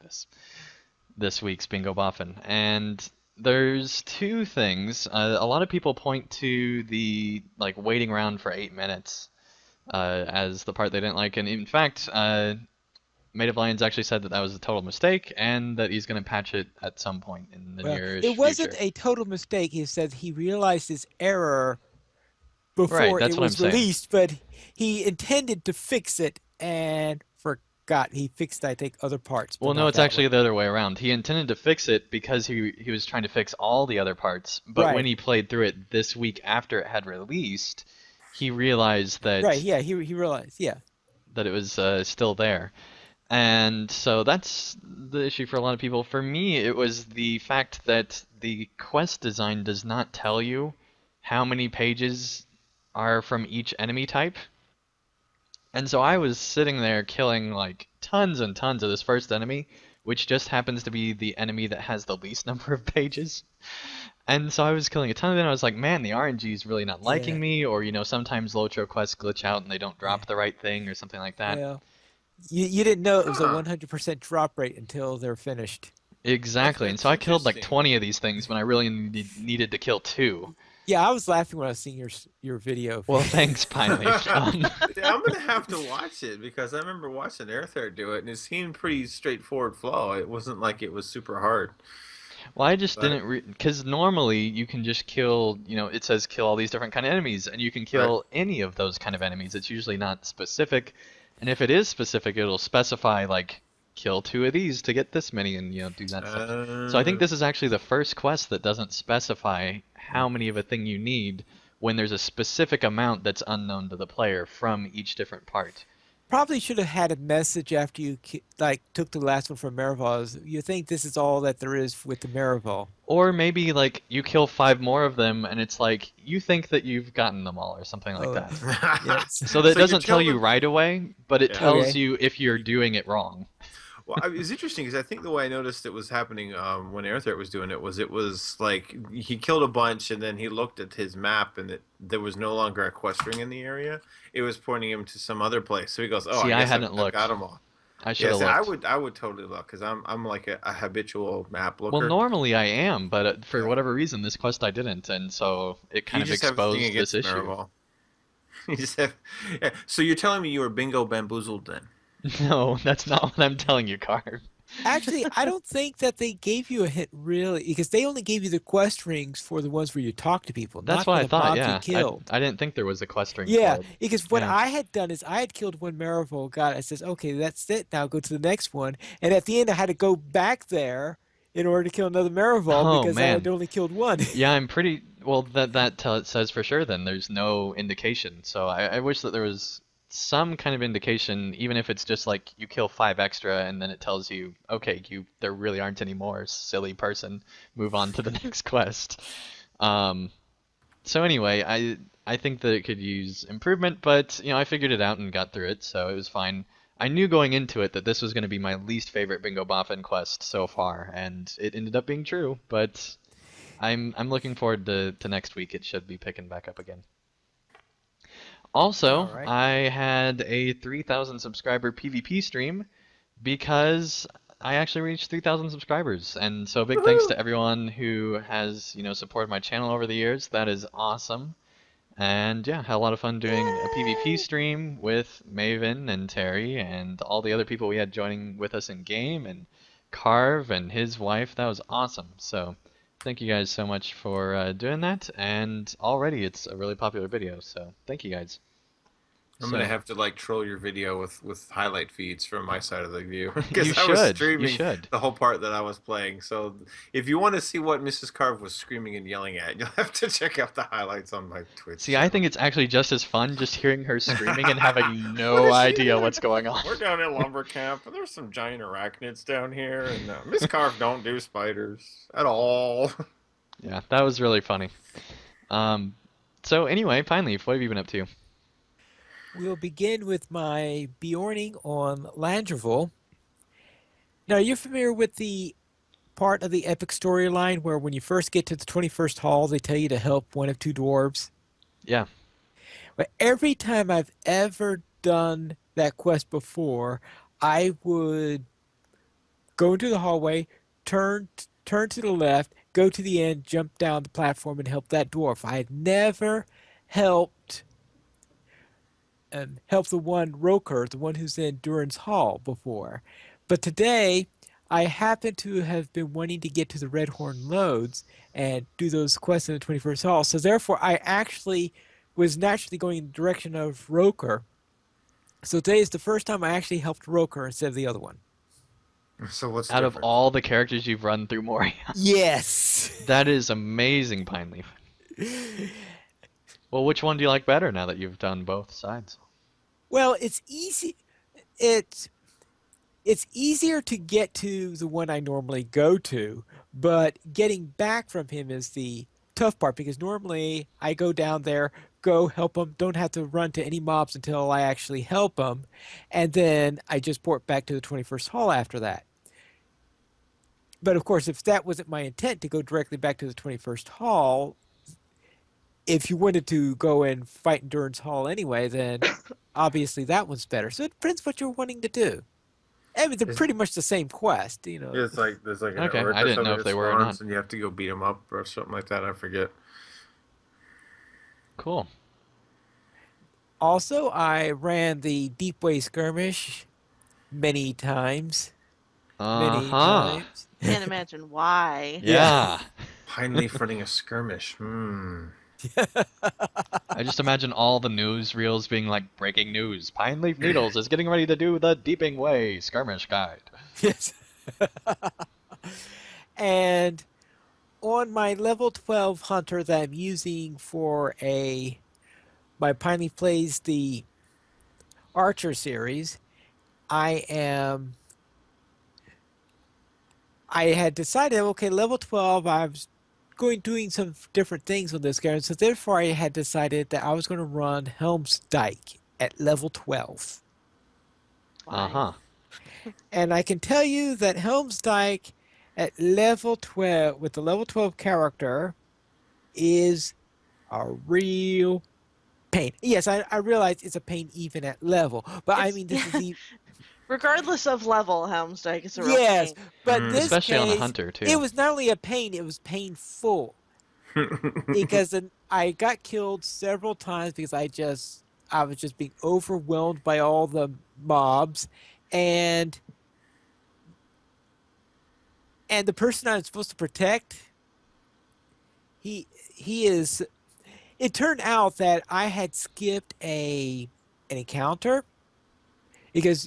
S2: this week's Bingo Boffin. And there's 2 things. A lot of people point to the waiting around for 8 minutes as the part they didn't like. And in fact, Made of Lions actually said that was a total mistake and that he's going to patch it at some point in the nearish
S1: It wasn't
S2: future.
S1: a total mistake. He said he realized his error before
S2: Right, that's
S1: it
S2: what I'm
S1: was
S2: saying.
S1: released, but he intended to fix it and forgot. He fixed, I think, other parts. But
S2: Well, no,
S1: not
S2: it's
S1: that
S2: actually
S1: one.
S2: the other way around. He intended to fix it because he was trying to fix all the other parts, but when
S1: Right.
S2: he played through it this week after it had released, he realized that
S1: Right, yeah, he realized, yeah.
S2: that it was still there. And so that's the issue for a lot of people. For me, it was the fact that the quest design does not tell you how many pages are from each enemy type. And so I was sitting there killing tons and tons of this first enemy, which just happens to be the enemy that has the least number of pages. And so I was killing a ton of it, and I was like, man, the RNG is really not liking
S1: Yeah.
S2: me, or sometimes LOTRO quests glitch out and they don't drop
S1: Yeah.
S2: the right thing or something like that.
S1: Well, you didn't know it was a
S5: Huh.
S1: 100% drop rate until they're finished.
S2: Exactly, and
S5: That's
S2: so I killed like
S5: interesting.
S2: 20 of these things when I really needed to kill 2.
S1: Yeah, I was laughing when I was seeing your video.
S2: Well, thanks, Piney.
S5: I'm gonna have to watch it because I remember watching Airthar do it, and it seemed pretty straightforward flow. It wasn't like it was super hard.
S2: Well, I just
S5: But-
S2: didn't because normally you can just kill, it says kill all these different kind of enemies, and you can kill any of those kind of enemies. It's usually not specific, and if it is specific, it'll specify kill 2 of these to get this many, and do that stuff. So I think this is actually the first quest that doesn't specify how many of a thing you need when there's a specific amount that's unknown to the player from each different part.
S1: probably should have had a message after you like took the last one from Marival. You think this is all that there is with the Marival.
S2: Or maybe like you kill 5 more of them, and it's like you think that you've gotten them all, or something like
S1: Oh,
S2: that.
S1: yes.
S2: So that it
S5: So you're
S2: doesn't tell
S5: telling
S2: you
S5: them,
S2: right away, but it
S5: yeah.
S2: tells
S1: Okay.
S2: you if you're doing it wrong.
S5: Well, it's interesting because I think the way I noticed it was happening when Airthreat was doing it was like he killed a bunch and then he looked at his map and there was no longer a quest ring in the area. It was pointing him to some other place. So he goes, "Oh,
S2: See,
S5: I
S2: I
S5: guess
S2: hadn't
S5: I've got
S2: looked.
S5: them all."
S2: I should
S5: Yeah,
S2: have
S5: see,
S2: looked.
S5: I would totally look because I'm like a habitual map
S2: Well,
S5: looker.
S2: normally I am, but for
S5: Yeah,
S2: whatever reason, this quest I didn't, and so it kind
S5: you
S2: of
S5: just have a thing
S2: exposed this
S5: against
S2: issue.
S5: Maribel. You just have. Yeah. So you're telling me you were bingo bamboozled then?
S2: No, that's not what I'm telling you, Carv.
S1: Actually, I don't think that they gave you a hint really, because they only gave you the quest rings for the ones where you talk to people,
S2: That's
S1: not
S2: what
S1: for
S2: I
S1: the
S2: thought,
S1: mobs you
S2: yeah. I,
S1: killed.
S2: I didn't think there was a quest ring
S1: Yeah,
S2: for it.
S1: because what
S2: Yeah.
S1: I had done is I had killed one Marival, got it. I says, okay, that's it. Now go to the next one. And at the end, I had to go back there in order to kill another Marival
S2: Oh,
S1: because I had
S2: man.
S1: only killed one.
S2: Yeah, I'm pretty well. That says for sure. Then there's no indication. So I wish that there was some kind of indication, even if it's just like you kill 5 extra, and then it tells you, okay, you there really aren't any more. Silly person, move on to the next quest. Um. So anyway, I think that it could use improvement, but I figured it out and got through it, so it was fine. I knew going into it that this was going to be my least favorite Bingo Boffin quest so far, and it ended up being true. But I'm looking forward to next week. It should be picking back up again.
S1: All
S2: Also,
S1: right.
S2: I had a 3,000 subscriber PvP stream because I actually reached 3,000 subscribers, and so big thanks
S5: Woohoo!
S2: to everyone who has supported my channel over the years. That is awesome. And yeah, had a lot of fun doing a PvP
S3: Yay!
S2: stream with Maven and Terry and all the other people we had joining with us in game and Carve and his wife. That was awesome. So thank you guys so much for doing that. And already it's a really popular video. So thank you guys.
S5: I'm gonna
S2: So
S5: have to like troll your video with highlight feeds from my side of the view
S2: you
S5: because I was
S2: should. You
S5: streaming
S2: should.
S5: the whole part that I was playing. So if you want to see what Mrs. Carve was screaming and yelling at, you'll have to check out the highlights on my Twitch
S2: See, I
S5: channel.
S2: think it's actually just as fun just hearing her screaming and having
S5: What
S2: no
S5: is she
S2: idea
S5: doing?
S2: what's going on.
S5: We're down at lumber camp, and there's some giant arachnids down here, and Miss Carve don't do spiders at all.
S2: Yeah, that was really funny. Um, so anyway, finally, what have you been up to?
S1: We'll begin with my Bjorning on Landreval. Now, you're familiar with the part of the epic storyline where when you first get to the 21st hall, they tell you to help one of two dwarves?
S2: Yeah.
S1: But every time I've ever done that quest before, I would go into the hallway, turn to the left, go to the end, jump down the platform, and help that dwarf. I had never helped help the one Roker, the one who's in Durin's Hall before. But today, I happen to have been wanting to get to the Red Horn Loads and do those quests in the 21st Hall. So therefore, I actually was naturally going in the direction of Roker. So today is the first time I actually helped Roker instead of the other one.
S5: So what's
S2: Out of
S5: different?
S2: all the characters you've run through Moria,
S1: Yes.
S2: that is amazing, Pineleaf. Well, which one do you like better now that you've done both sides?
S1: Well, it's easy. It's it's easier to get to the one I normally go to, but getting back from him is the tough part because normally I go down there, go help him, don't have to run to any mobs until I actually help him, and then I just port back to the 21st hall after that. But of course, if that wasn't my intent to go directly back to the 21st hall, if you wanted to go and fight in Durin's Hall anyway, then obviously that one's better. So it depends what you're wanting to do. I mean, they're
S5: Is,
S1: pretty much the same quest, you know.
S5: it's like there's like an
S2: Okay,
S5: orc
S2: I
S5: or
S2: didn't know
S5: something
S2: if
S5: that
S2: they were or not.
S5: spawns, and you have to go beat him up or something like that. I forget.
S2: Cool.
S1: Also, I ran the Deepway Skirmish many times. Many
S2: Uh-huh.
S1: times.
S3: Can't imagine why.
S1: Yeah.
S2: Yeah.
S5: Pine Leaf running a skirmish.
S2: I just imagine all the news reels being like breaking news. Pineleaf Needles is getting ready to do the Deeping Way skirmish guide.
S1: Yes. And on my level 12 hunter that I'm using for my Piney plays the Archer series, I had decided, okay, level 12, I was doing some different things with this character, so therefore I had decided that I was going to run Helm's Dyke at level 12.
S3: Why?
S1: And I can tell you that Helm's Dyke at level 12, with the level 12 character, is a real pain. Yes, I realize it's a pain even at level, but I
S3: It's
S1: mean, this is the,
S3: regardless of level, Helmsdyke is a real
S1: yes,
S3: pain.
S1: but this
S2: Especially on a
S1: case,
S2: hunter
S1: it
S2: too.
S1: was not only a pain, it was painful. Because then I got killed several times because I was just being overwhelmed by all the mobs, and the person I'm supposed to protect, he is. It turned out that I had skipped an encounter because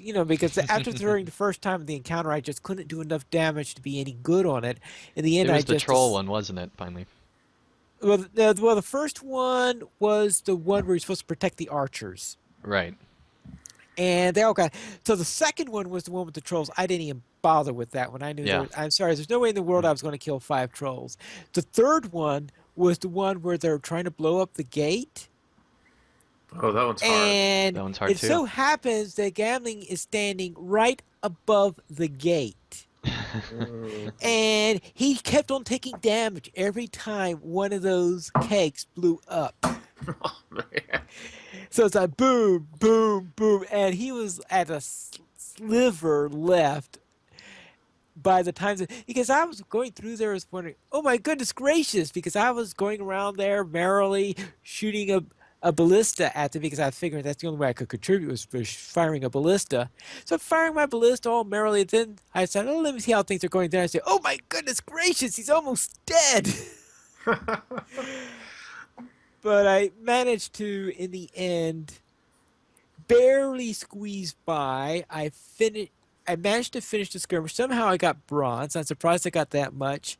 S1: after during the first time of the encounter I just couldn't do enough damage to be any good on it. In the
S2: It
S1: end, I
S2: was the
S1: just
S2: troll one, wasn't it? Finally.
S1: well, the first one was the one where you're supposed to protect the archers.
S2: Right.
S1: And they all got. So the second one was the one with the trolls. I didn't even bother with that one. I knew
S2: Yeah.
S1: I'm sorry. There's no way in the world I was going to kill 5 trolls. The third one was the one where they're trying to blow up the gate.
S5: Oh, that one's hard.
S1: And
S2: That one's hard
S1: it
S2: too.
S1: so happens that Gambling is standing right above the gate. And he kept on taking damage every time one of those kegs blew up.
S5: Oh, man.
S1: So it's like boom, boom, boom, and he was at a sliver left by the time because I was going through there, I was wondering, oh my goodness gracious, because I was going around there merrily shooting a ballista at them because I figured that's the only way I could contribute was for firing a ballista. So firing my ballista all merrily, then I said, oh, let me see how things are going there. I said, oh my goodness gracious, he's almost dead. But I managed to, in the end, barely squeeze by. I managed to finish the skirmish. Somehow I got bronze. I'm surprised I got that much.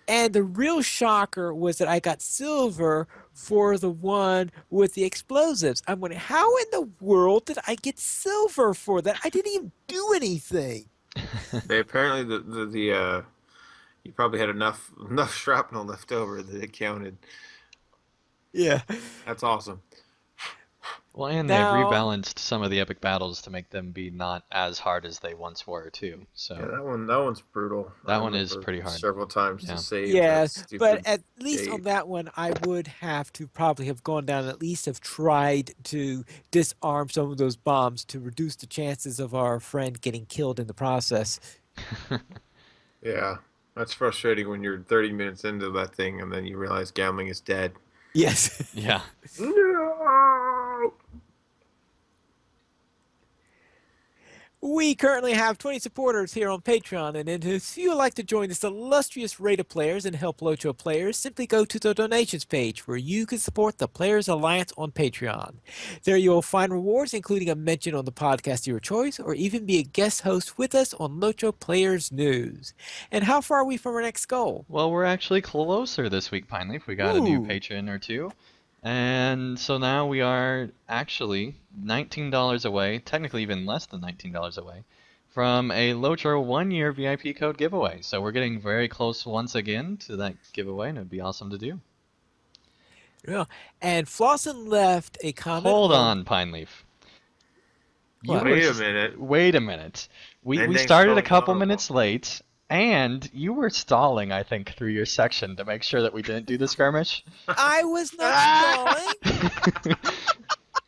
S1: And the real shocker was that I got silver for the one with the explosives. I'm wondering, how in the world did I get silver for that? I didn't even do anything.
S5: They apparently you probably had enough shrapnel left over that it counted.
S1: Yeah.
S5: That's awesome.
S2: Well, and they've
S1: Now,
S2: rebalanced some of the epic battles to make them be not as hard as they once were too. So
S5: Yeah, that one's brutal.
S2: That
S5: I
S2: one is
S5: remember
S2: pretty hard.
S5: Several times
S2: Yeah.
S5: to save that
S1: yes, but
S5: stupid
S1: at least on
S5: gate.
S1: that one, I would have to probably have gone down and at least have tried to disarm some of those bombs to reduce the chances of our friend getting killed in the process.
S5: Yeah, that's frustrating when you're 30 minutes into that thing and then you realize Gambling is dead.
S1: Yes.
S2: yeah.
S5: No!
S1: We currently have 20 supporters here on Patreon, and if you would like to join this illustrious rate of players and help LOTRO players, simply go to the donations page where you can support the Players Alliance on Patreon. There you will find rewards including a mention on the podcast of your choice, or even be a guest host with us on LOTRO Players News. And how far are we from our next goal?
S2: Well, we're actually closer this week, Pineleaf. We got a new
S1: Ooh.
S2: patron or two. And so now we are actually $19 away, technically even less than $19 away, from a LOTRO 1-year VIP code giveaway. So we're getting very close once again to that giveaway, and it'd be awesome to do.
S1: Yeah. And Flossin left a comment.
S2: Hold on, Pineleaf.
S1: What?
S5: Wait a minute.
S2: Wait a minute. We
S5: Ending
S2: started
S5: so
S2: a couple
S5: honorable.
S2: minutes late, and you were stalling, I think, through your section to make sure that we didn't do the skirmish.
S1: I was not stalling.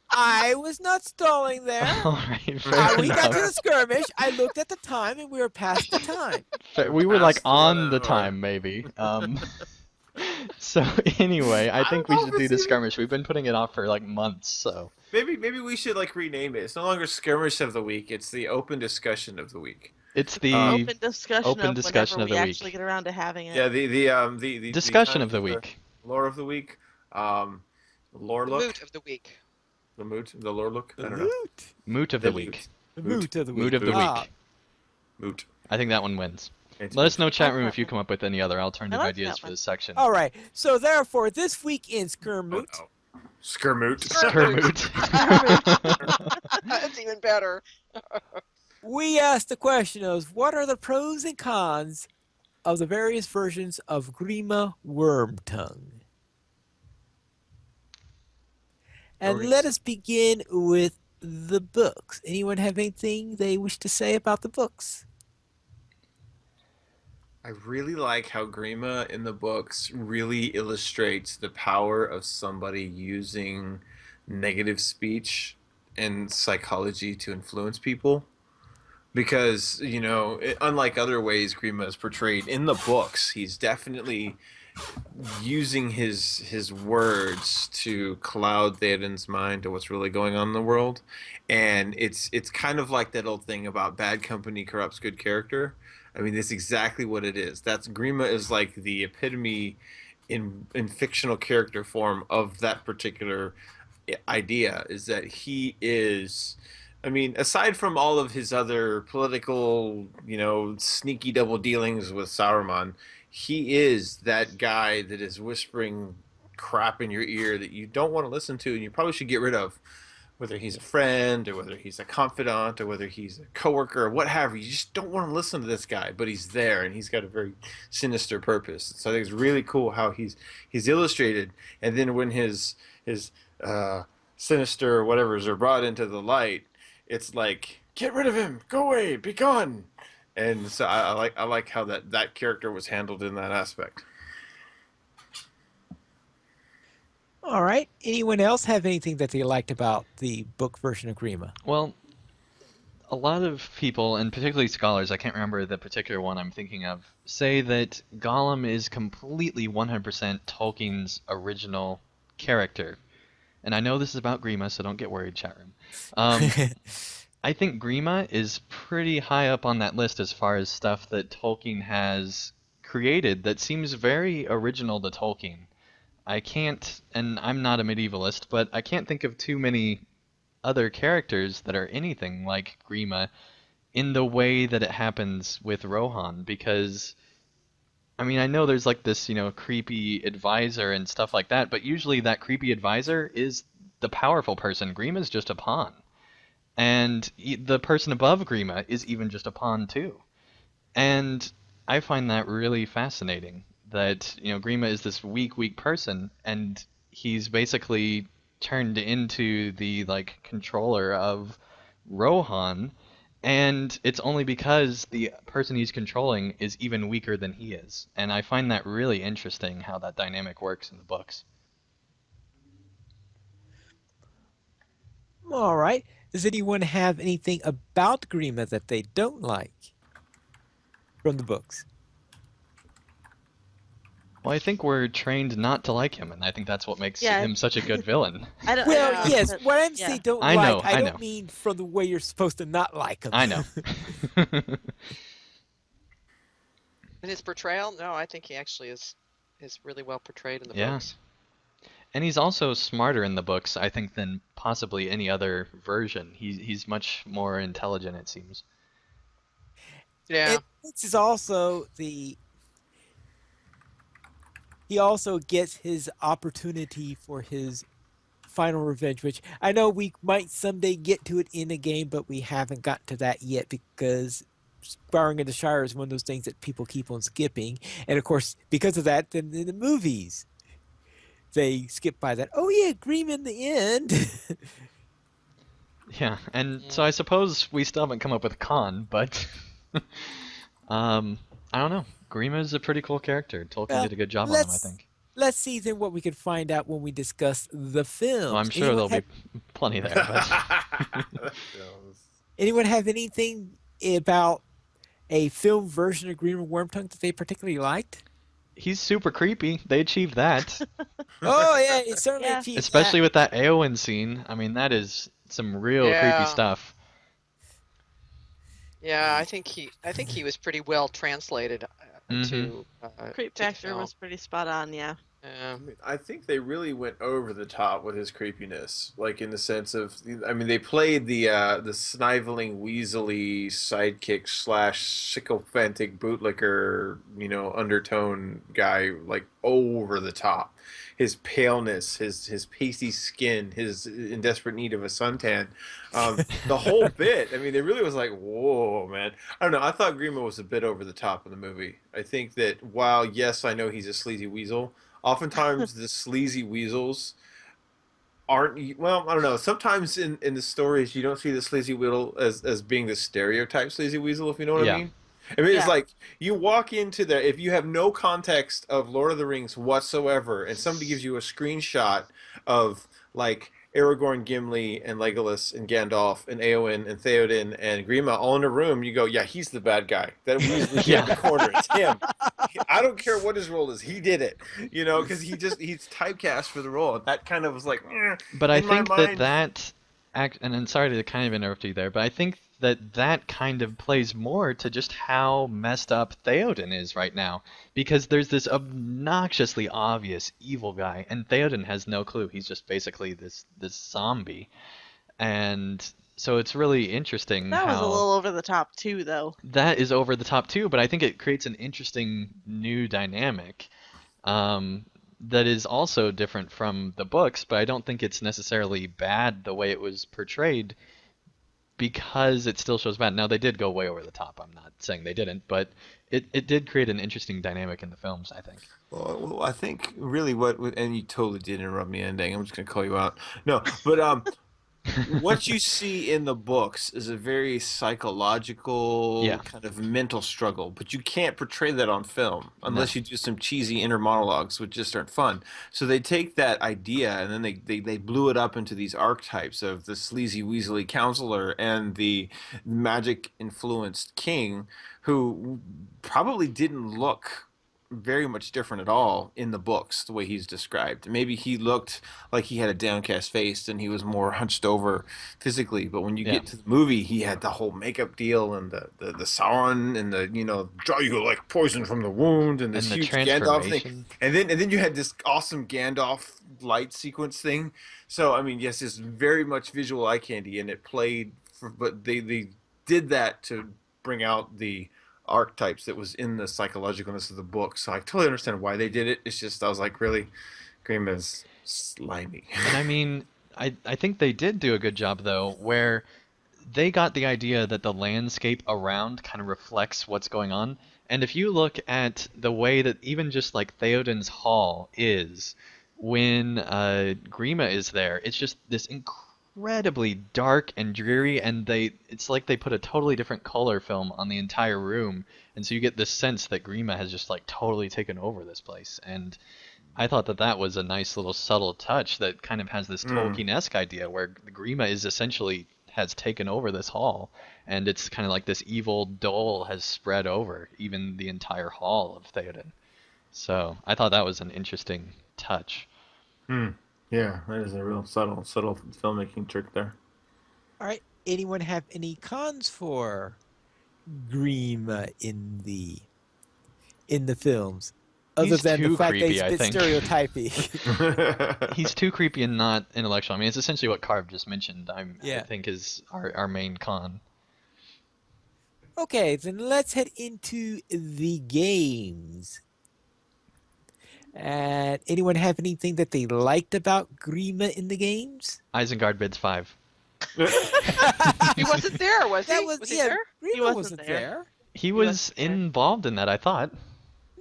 S1: I was not stalling there.
S2: All right, fair
S1: We got to the
S2: enough.
S1: skirmish. I looked at the time, and we were past the time.
S2: We were like
S5: Past the
S2: on
S5: 1
S2: the
S5: hour.
S2: time, maybe. So anyway, I think we
S5: don't
S2: should
S5: know if
S2: do the
S5: it's even-
S2: skirmish. We've been putting it off for like months, so.
S5: Maybe we should like rename it. It's no longer Skirmish of the Week. It's the Open Discussion of the Week.
S2: It's the
S3: Open discussion
S2: open
S3: of
S2: discussion
S3: whenever
S2: of the
S3: we
S2: week.
S3: actually get around to having it.
S5: Yeah, the
S2: discussion
S5: time
S2: of the
S5: for
S2: week.
S5: lore of the week, lore
S4: The
S5: look,
S4: moot of the week.
S5: the lore look. I don't know.
S1: Moot.
S2: Moot of the week.
S1: The moot of the week.
S2: Moot of the
S1: Ah,
S2: week.
S5: Moot.
S2: I think that one wins.
S5: It's
S2: Let us
S5: moot.
S2: know, chat room, if you come up with any other alternative
S3: I like
S2: ideas
S3: that
S2: for
S3: one.
S2: this section.
S1: all right. So therefore, this week in
S5: Oh,
S1: Skirmoot,
S5: no. Skirmoot.
S2: Skirmoot.
S4: even better.
S1: We asked the question of what are the pros and cons of the various versions of Grima Wormtongue? And let us begin with the books. Anyone have anything they wish to say about the books?
S5: I really like how Grima in the books really illustrates the power of somebody using negative speech and psychology to influence people. Because, unlike other ways Grima is portrayed in the books, he's definitely using his words to cloud Theoden's mind to what's really going on in the world. And it's kind of like that old thing about bad company corrupts good character. I mean, that's exactly what it is. That's Grima is like the epitome in fictional character form of that particular idea, is that he is, I mean, aside from all of his other political, sneaky double dealings with Sauron, he is that guy that is whispering crap in your ear that you don't want to listen to and you probably should get rid of. Whether he's a friend or whether he's a confidant or whether he's a coworker or what have you, you just don't want to listen to this guy, but he's there and he's got a very sinister purpose. So I think it's really cool how he's illustrated, and then when his uh, sinister whatevers are brought into the light, it's like, get rid of him, go away, be gone. And so I like how that character was handled in that aspect.
S1: All right. Anyone else have anything that they liked about the book version of Grima?
S2: Well, a lot of people, and particularly scholars, I can't remember the particular one I'm thinking of, say that Gollum is completely 100% Tolkien's original character. And I know this is about Grima, so don't get worried, chat room. I think Grima is pretty high up on that list as far as stuff that Tolkien has created that seems very original to Tolkien. I can't, and I'm not a medievalist, but I can't think of too many other characters that are anything like Grima in the way that it happens with Rohan, because I mean, I know there's like this, creepy advisor and stuff like that, but usually that creepy advisor is the powerful person. Grima's just a pawn. And the person above Grima is even just a pawn too. And I find that really fascinating that, Grima is this weak person and he's basically turned into the like controller of Rohan, and it's only because the person he's controlling is even weaker than he is. And I find that really interesting how that dynamic works in the books.
S1: All right. Does anyone have anything about Grima that they don't like from the books?
S2: Well, I think we're trained not to like him, and I think that's what makes
S3: Yeah.
S2: him such a good villain.
S1: Well,
S3: I don't
S1: yes.
S3: know,
S1: What I'm
S3: yeah.
S1: saying don't
S2: I know,
S1: like, I
S2: I
S1: don't
S2: know.
S1: mean from the way you're supposed to not like him.
S2: I know.
S4: And his portrayal, no, I think he actually is really well portrayed in the
S2: Yeah.
S4: books.
S2: And he's also smarter in the books, I think, than possibly any other version. He's much more intelligent, it seems.
S4: Yeah.
S1: And this is also he also gets his opportunity for his final revenge, which I know we might someday get to it in a game, but we haven't got to that yet because Sparring of the Shire is one of those things that people keep on skipping. And of course, because of that, then in the movies, they skip by that. Oh yeah, Grima in the end.
S2: Yeah, and so I suppose we still haven't come up with a con, but I don't know. Grima's a pretty cool character. Tolkien did a good job on him, I think.
S1: Let's see then what we can find out when we discuss the films.
S2: Well, I'm sure there'll be plenty there, but
S1: anyone have anything about a film version of Grima Wormtongue that they particularly liked?
S2: he's super creepy. They achieved that.
S1: Oh yeah, it certainly
S3: Yeah.
S1: achieved
S2: Especially
S1: that.
S2: with that Eowyn scene. I mean, that is some real
S4: Yeah.
S2: creepy stuff.
S4: Yeah, I think he was pretty well translated
S2: Mhm.
S4: to
S3: Creep
S4: to the
S3: factor
S4: film.
S3: was pretty spot on, yeah.
S4: Yeah.
S5: I mean, I think they really went over the top with his creepiness, like in the sense of, I mean, they played the sniveling, weaselly sidekick slash sycophantic bootlicker, undertone guy, like over the top. His paleness, his pasty skin, his in desperate need of a suntan, the whole bit. I mean, it really was like, whoa, man. I don't know. I thought Grima was a bit over the top in the movie. I think that while yes, I know he's a sleazy weasel. Oftentimes, the sleazy weasels aren't well. I don't know. Sometimes in the stories, you don't see the sleazy weasel as being the stereotype sleazy weasel. If you know what I
S2: Yeah.
S5: mean. I mean, it's
S3: Yeah.
S5: like you walk into there if you have no context of Lord of the Rings whatsoever, and somebody gives you a screenshot of like Aragorn, Gimli, and Legolas, and Gandalf, and Eowyn, and Theoden, and Grima all in a room. You go, yeah, he's the bad guy. That Weasley kid in
S2: Yeah.
S5: the corner. It's him. I don't care what his role is. He did it, because he's typecast for the role. That kind of was like
S2: But I
S5: in my
S2: think that
S5: mind.
S2: that act, and I'm sorry to kind of interrupt you there, but I think that that kind of plays more to just how messed up Theoden is right now, because there's this obnoxiously obvious evil guy, and Theoden has no clue. He's just basically this zombie, and so it's really interesting
S3: That was a
S2: how
S3: little over the top too, though.
S2: that is over the top too. But I think it creates an interesting new dynamic um, that is also different from the books, but I don't think it's necessarily bad the way it was portrayed because it still shows bad. Now, they did go way over the top. I'm not saying they didn't, but it did create an interesting dynamic in the films, I think.
S5: Well, I think really and you totally did interrupt me ending. I'm just gonna call you out. No, but what you see in the books is a very psychological
S2: Yeah,
S5: kind of mental struggle, but you can't portray that on film
S2: no.
S5: unless you do some cheesy inner monologues, which just aren't fun. So they take that idea and then they blew it up into these archetypes of the sleazy, weaselly counselor and the magic influenced king, who probably didn't look very much different at all in the books the way he's described. Maybe he looked like he had a downcast face and he was more hunched over physically, but when you
S2: Yeah,
S5: get to the movie, he had the whole makeup deal and the Sauron and the draw you like poison from the wound and this
S2: and the
S5: huge Gandalf thing.
S2: transformation.
S5: And then you had this awesome Gandalf light sequence thing. So I mean, yes, it's very much visual eye candy and it played but they did that to bring out the archetypes that was in the psychologicalness of the book. So I totally understand why they did it. It's just I was like, really, Graham is slimy.
S2: And I mean, I think they did do a good job though, where they got the idea that the landscape around kind of reflects what's going on. And if you look at the way that even just like Theoden's hall is when Grima is there, it's just this incredibly dark and dreary, and it's like they put a totally different color film on the entire room, and so you get this sense that Grima has just like totally taken over this place. And I thought that that was a nice little subtle touch that kind of has this
S5: Mm.
S2: Tolkien-esque idea where the Grima is essentially has taken over this hall, and it's kind of like this evil dole has spread over even the entire hall of Theoden. So I thought that was an interesting touch.
S5: Mm. Yeah, that is a real subtle filmmaking trick there.
S1: All right. Anyone have any cons for Grima in the films, other
S2: He's
S1: than the
S2: too
S1: fact that
S2: creepy,
S1: he's a
S2: I
S1: bit
S2: think.
S1: stereotypy?
S2: He's too creepy and not intellectual. I mean, it's essentially what Carv just mentioned. I
S1: Yeah.
S2: think is our main con.
S1: Okay, then let's head into the games. And anyone have anything that they liked about Grima in the games?
S2: Isengard bids 5.
S4: He wasn't there, was
S1: That
S4: he?
S1: was
S4: Was he
S1: yeah,
S4: there?
S3: He
S1: Grima
S3: wasn't
S1: wasn't
S3: there.
S1: there.
S2: He
S3: He
S2: was
S3: wasn't there.
S2: involved in that, I thought.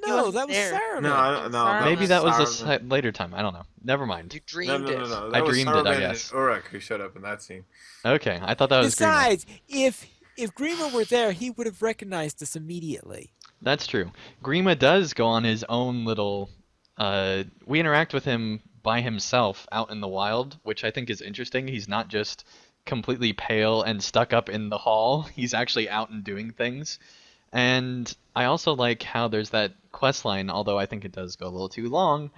S3: He
S1: No,
S3: wasn't
S1: that was
S3: there.
S5: No,
S1: Saruman.
S5: I don't, no, that
S2: Maybe
S5: was
S2: that was a
S5: Saruman.
S2: later time. I don't know. Never mind.
S4: You
S5: No,
S4: dreamed
S5: no, no,
S4: it.
S5: no.
S2: I
S5: That was
S2: dreamed it, I
S5: Saruman and
S2: guess.
S5: Uruk who showed up in that scene.
S2: Okay, I thought that was Grima.
S1: Besides, if Grima were there, he would have recognized us immediately.
S2: That's true. Grima does go on his own little. We interact with him by himself out in the wild, which I think is interesting. He's not just completely pale and stuck up in the hall. He's actually out and doing things. And I also like how there's that quest line, although I think it does go a little too long,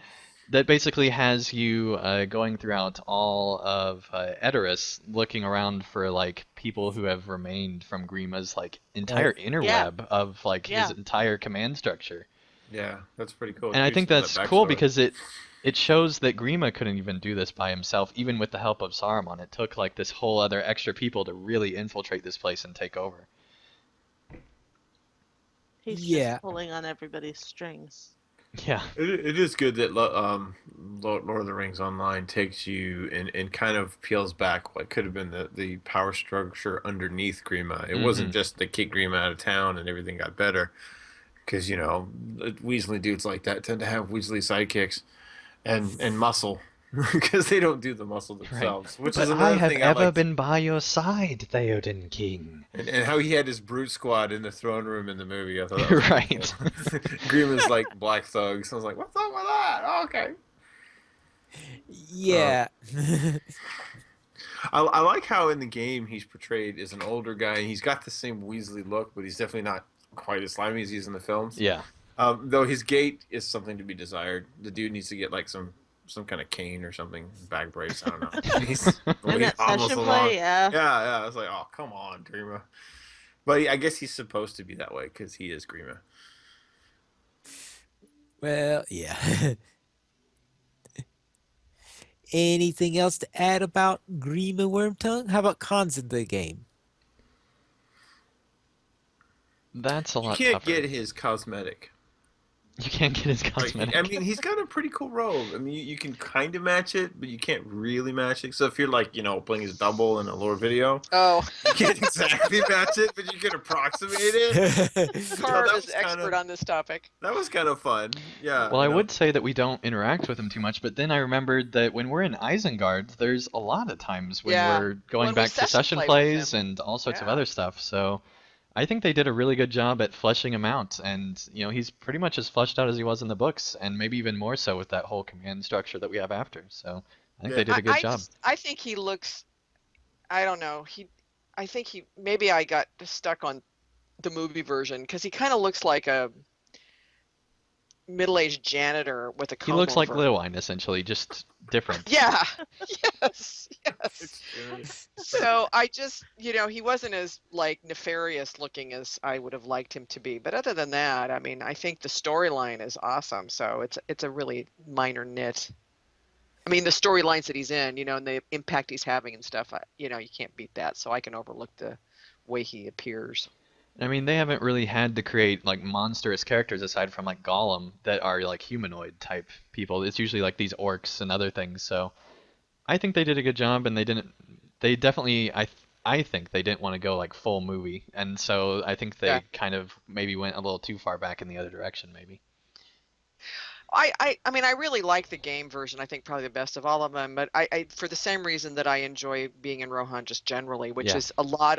S2: that basically has you going throughout all of Edoras, looking around for like people who have remained from Grima's like entire
S1: Right.
S2: interweb of like his
S3: Yeah.
S2: entire command structure.
S5: Yeah, that's pretty cool.
S2: And I
S5: Gives
S2: think
S5: you that
S2: that's cool
S5: backstory.
S2: because it shows that Grima couldn't even do this by himself, even with the help of Saruman. It took like this whole other extra people to really infiltrate this place and take over.
S3: He's just
S1: Yeah.
S3: pulling on everybody's strings.
S2: Yeah.
S5: It is good that Lord of the Rings Online takes you and kind of peels back what could have been the power structure underneath Grima. It wasn't just to kick Grima out of town and everything got better. Because, Weasley dudes like that tend to have Weasley sidekicks and muscle. Because they don't do the muscle
S2: Right.
S5: themselves. Which is
S2: But I
S5: another
S2: have
S5: thing I
S2: ever
S5: liked.
S2: been by your side, Theoden King.
S5: And how he had his brute squad in the throne room in the movie. I thought that was pretty
S2: Right.
S5: cool. Grima's like black thugs. I was like, what's up with that? Oh, okay.
S1: Yeah.
S5: I like how in the game he's portrayed as an older guy. And he's got the same Weasley look, but he's definitely not quite as slimy as he is in the films.
S2: Yeah.
S5: Though his gait is something to be desired. The dude needs to get like some kind of cane or something, back brace. I don't know. He's the way
S3: And
S5: he
S3: that
S5: hobbles
S3: session
S5: along.
S3: play, yeah.
S5: Yeah. I was like, oh, come on, Grima. But I guess he's supposed to be that way because he is Grima.
S1: Well, yeah. Anything else to add about Grima Wormtongue? How about cons in the game?
S2: That's a
S5: You
S2: lot
S5: can't
S2: tougher.
S5: get his cosmetic.
S2: You can't get his
S5: Like,
S2: cosmetic.
S5: I mean, he's got a pretty cool robe. I mean, you can kind of match it, but you can't really match it. So if you're like, playing his double in a lore video,
S4: Oh,
S5: you can't exactly match it, but you can approximate it.
S4: Carv
S5: that
S4: is
S5: was
S4: expert
S5: kinda-
S4: on this topic.
S5: That was kind of fun. Yeah.
S2: Well, I would say that we don't interact with him too much, but then I remembered that when we're in Isengard, there's a lot of times when
S4: Yeah.
S2: we're going
S4: When we
S2: back to
S4: session
S2: session
S4: play with
S2: plays
S4: him.
S2: and all sorts of
S4: Yeah.
S2: other stuff. So I think they did a really good job at fleshing him out, and he's pretty much as fleshed out as he was in the books, and maybe even more so with that whole command structure that we have after. So I think
S5: Yeah.
S2: they did a good
S4: I
S2: job.
S4: just I think he looks. I don't know. I think he. Maybe I got stuck on the movie version because he kind of looks like a middle-aged janitor with a
S2: He
S4: comb
S2: looks like
S4: over.
S2: Glowine, essentially, just different.
S4: Yeah. Yes. Yes.
S5: It's-
S4: So I just, he wasn't as like nefarious looking as I would have liked him to be. But other than that, I mean, I think the storyline is awesome. So it's a really minor nit. I mean, the storylines that he's in, and the impact he's having and stuff, you can't beat that. So I can overlook the way he appears.
S2: I mean, they haven't really had to create like monstrous characters aside from like Gollum that are like humanoid type people. It's usually like these orcs and other things. So I think they did a good job, and they didn't. They definitely. I think they didn't want to go like full movie, and so I think they
S4: Yeah.
S2: kind of maybe went a little too far back in the other direction, maybe.
S4: I mean, I really like the game version. I think probably the best of all of them. But I for the same reason that I enjoy being in Rohan just generally, which
S2: Yeah.
S4: is a lot.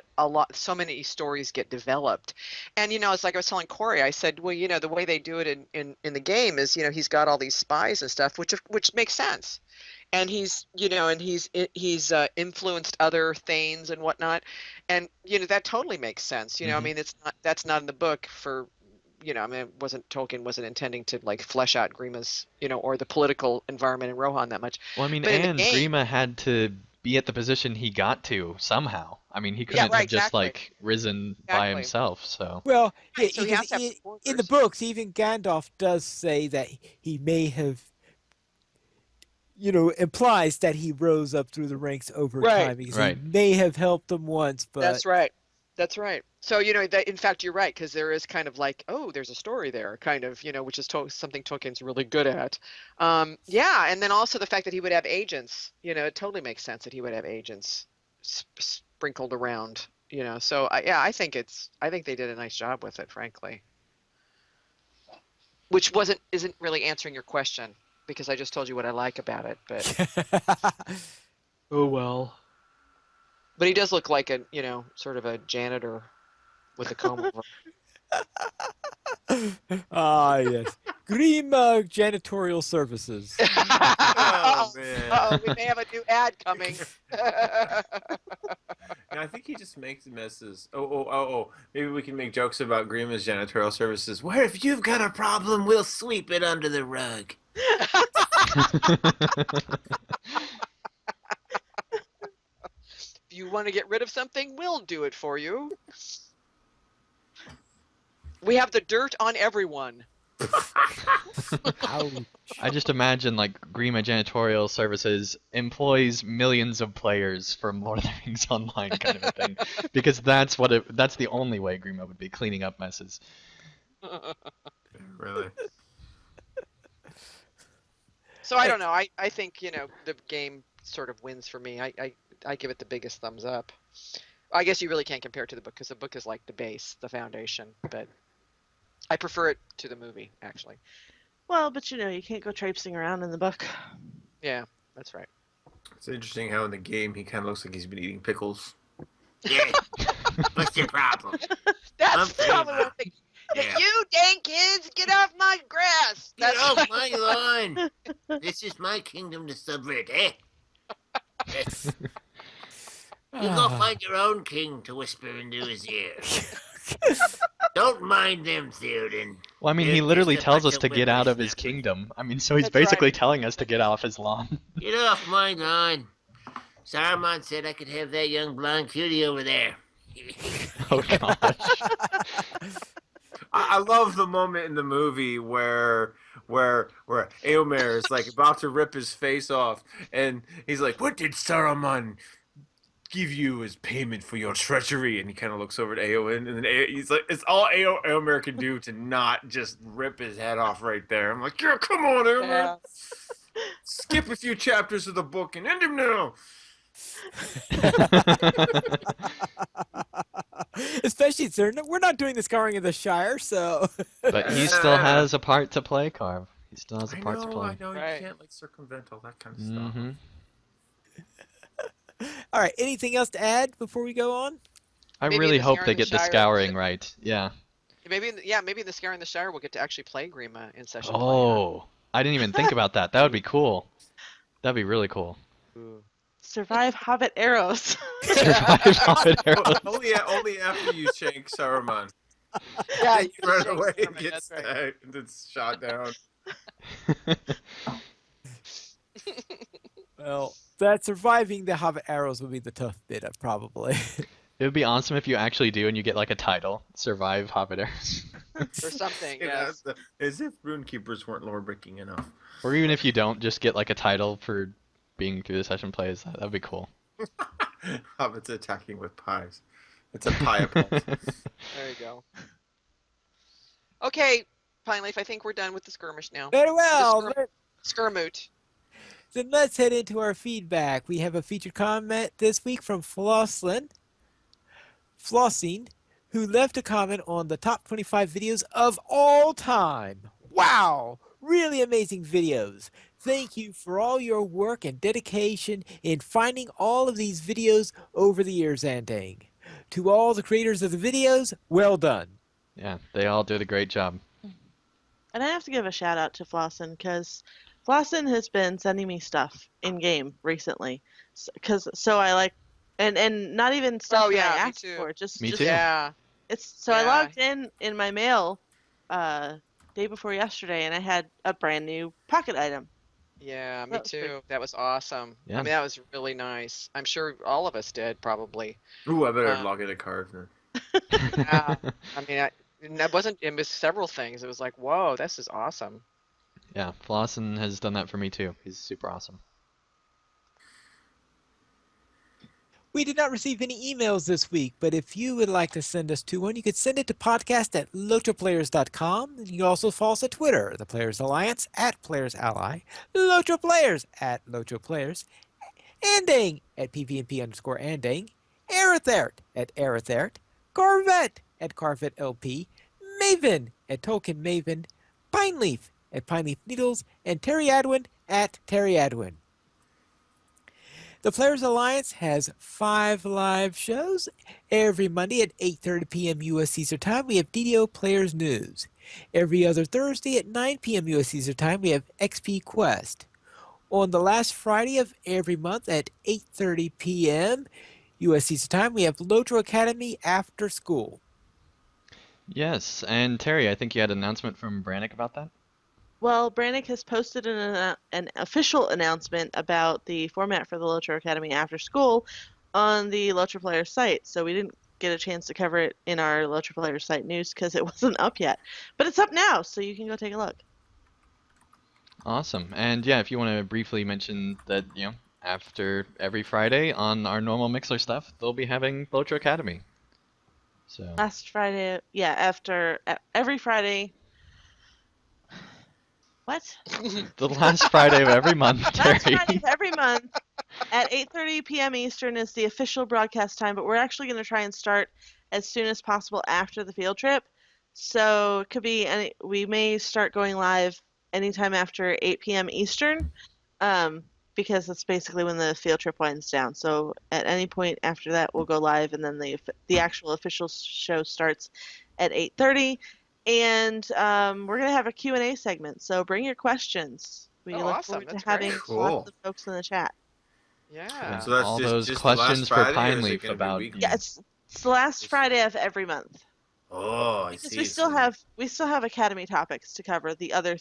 S4: So many stories get developed, and it's like I was telling Corey. I said, well, the way they do it in the game is, he's got all these spies and stuff, which makes sense, and he's influenced other Thanes and whatnot, and that totally makes sense. I
S2: Mhm.
S4: mean, that's not in the book for. I mean, Tolkien wasn't intending to like flesh out Grima's, or the political environment in Rohan that much.
S2: Well, I mean,
S4: But in the
S2: and
S4: game,
S2: Grima had to be at the position he got to somehow. I mean, he
S4: yeah,
S2: couldn't
S4: right,
S2: have just
S4: exactly,
S2: like risen by
S4: exactly.
S2: himself. So
S1: Well, yeah,
S4: Right, so he
S1: because
S4: has to have
S1: in the
S4: supporters.
S1: books, even Gandalf does say that he may have, implies that he rose up through the ranks over
S4: Right.
S1: time because he
S2: right.
S1: may have helped them once, but
S4: That's right. That's right. So, that in fact you're right, because there is kind of like, oh, there's a story there, kind of, which is something Tolkien's really good at. Yeah, and then also the fact that he would have agents, it totally makes sense that he would have agents sprinkled around, So I think they did a nice job with it, frankly. Which isn't really answering your question, because I just told you what I like about it, but oh well. But he does look like a, sort of a janitor with a comb over.
S1: ah, yes, Grima Janitorial Services.
S5: Oh, man.
S4: Uh-oh, we may have a new ad coming.
S5: I think he just makes messes. Oh. Maybe we can make jokes about Grima's janitorial services. Where if you've got a problem, we'll sweep it under the rug.
S4: If you want to get rid of something, we'll do it for you. We have the dirt on everyone.
S1: Ouch.
S2: I just imagine like Grima Janitorial Services employs millions of players from Lord of the Rings Online kind of a thing, because that's the only way Grima would be cleaning up messes.
S5: Really.
S4: So I don't know. I think, the game sort of wins for me. I give it the biggest thumbs up. I guess you really can't compare it to the book because the book is like the base, the foundation, but I prefer it to the movie, actually.
S3: Well, but you can't go traipsing around in the book.
S4: Yeah, that's right.
S5: It's interesting how in the game he kind of looks like he's been eating pickles.
S6: Yeah. What's your problem?
S4: That's
S6: I'm
S4: probably what I'm
S6: thinking
S4: thinking.
S6: Yeah.
S4: You dang kids, get off my grass!
S6: Get
S4: That's
S6: off
S4: what-
S6: my lawn! This is my kingdom to subvert, eh? Yes. You go
S1: Ah.
S6: find your own king to whisper into his ear. Don't mind them, Theoden.
S2: Well, I mean,
S6: They're
S2: he literally
S6: just a
S2: tells
S6: bunch
S2: us
S6: of
S2: to get out of his
S6: whippersnappers.
S2: kingdom. I mean, so he's
S4: That's
S2: basically
S4: right.
S2: telling us to get off his lawn.
S6: Get off my lawn. Saruman said I could have that young blonde cutie over there.
S2: Oh gosh.
S5: I love the moment in the movie where Eomer is like about to rip his face off, and he's like, "What did Saruman give you as payment for your treachery?" And he kind of looks over at Eowyn, and then he's like, "It's all Eomer can do to not just rip his head off right there." I'm like, "Yeah, come on, Eomer,
S4: Yeah.
S5: skip a few chapters of the book and end him now."
S1: Especially since we're not doing the scouring of the Shire, so
S2: But he still has a part to play, Carv. He still has a
S5: I
S2: part to
S5: know,
S2: play.
S5: you
S4: Right.
S5: can't like circumvent all that kind of stuff.
S2: Mm-hmm.
S1: all right. Anything else to add before we go on?
S2: I
S4: Maybe
S2: really
S4: the
S2: hope
S4: Scouring
S2: they
S4: the
S2: get the
S4: Shire-
S2: scouring right. Yeah.
S4: Maybe in the Scouring the Shire we'll get to actually play Grima in session play.
S2: Oh, I didn't even think about that. That would be cool. That'd be really cool.
S4: Ooh.
S3: Survive hobbit arrows.
S2: Survive Hobbit arrows.
S5: Only after you shank Saruman.
S4: Yeah,
S5: You run away and
S4: Saruman,
S5: get
S4: that's right.
S5: stabbed and it's shot down.
S1: Well, that surviving the Hobbit arrows would be the tough bit, probably.
S2: It would be awesome if you actually do and you get like a title. Survive Hobbit arrows.
S4: Or something,
S5: You know,
S4: yes.
S5: as if runekeepers weren't lore breaking enough.
S2: Or even if you don't, just get like a title for being through the session plays. That'd be cool.
S5: Hobbits attacking with pies. It's a pie apple.
S4: There you go. Okay, Pine Leaf, I think we're done with the skirmish now.
S1: Very well.
S4: The skirmoot.
S1: Then let's head into our feedback. We have a featured comment this week from Flossing, who left a comment on the top 25 videos of all time. Wow! Really amazing videos. Thank you for all your work and dedication in finding all of these videos over the years, Andang. To all the creators of the videos, well done.
S2: Yeah, they all did a great job.
S3: And I have to give a shout out to Flossin because Flossin has been sending me stuff in game recently. So I like, and not even stuff
S4: Oh,
S3: that
S4: yeah,
S3: I
S4: me
S3: asked
S4: too.
S3: for. Just
S2: Me too.
S4: Yeah.
S3: I
S4: Yeah.
S3: logged in my mail, day before yesterday, and I had a brand new pocket item.
S4: Yeah, me
S3: That was pretty-
S4: too. That was awesome.
S2: Yeah.
S4: I mean, that was really nice. I'm sure all of us did, probably.
S5: Ooh, I better
S4: Uh,
S5: log in a card.
S4: Yeah. I mean, it was several things. It was like, whoa, this is awesome.
S2: Yeah, Flossin has done that for me too. He's super awesome.
S1: We did not receive any emails this week, but if you would like to send us to one, you could send it to podcast@lotroplayers.com. You can also follow us at Twitter, the Players Alliance @PlayersAlly, Lotro Players @LotroPlayers, Andang @PVMP_Andang, Arathert @Arathert, Corvette @CorvetteLP, Maven @TolkienMaven, Pineleaf @Pineleaf Needles, and Terry Adwin @Terry Adwin. The Players Alliance has 5 live shows. Every Monday at 8:30 p.m. U.S. Caesar Time, we have DDO Players News. Every other Thursday at 9 p.m. U.S. Caesar Time, we have XP Quest. On the last Friday of every month at 8:30 p.m. U.S. Caesar Time, we have LOTRO Academy After School.
S2: Yes, and Terry, I think you had an announcement from Brannick about that?
S3: Well, Brannick has posted an official announcement about the format for the LOTRO Academy after school on the LOTRO Player site. So we didn't get a chance to cover it in our LOTRO Player site news because it wasn't up yet. But it's up now, so you can go take a look.
S2: Awesome. And yeah, if you want to briefly mention that, after every Friday on our normal Mixler stuff, they'll be having LOTRO Academy. So
S3: Last Friday, yeah, after every Friday. What?
S2: the last Friday of every month,
S3: Last
S2: Terry.
S3: Friday of every month at 8:30 p.m. Eastern is the official broadcast time, but we're actually going to try and start as soon as possible after the field trip. So it could be we may start going live anytime after 8 p.m. Eastern, because that's basically when the field trip winds down. So at any point after that, we'll go live, and then the actual official show starts at 8:30. And we're going to have a Q&A segment, so bring your questions. We
S4: Oh,
S3: look
S4: awesome.
S3: forward to
S4: That's
S3: having
S4: great.
S5: Cool.
S3: lots of folks in the chat.
S4: Yeah.
S5: So that's
S2: all
S5: just
S2: those
S5: the last
S2: questions for
S5: Friday, or
S2: Pine
S5: is it
S2: Leaf
S5: gonna be
S2: about.
S5: weekly?
S3: Yeah, it's the last Friday of every month.
S5: Oh, I
S3: Because
S5: see.
S3: we still have Academy topics to cover the other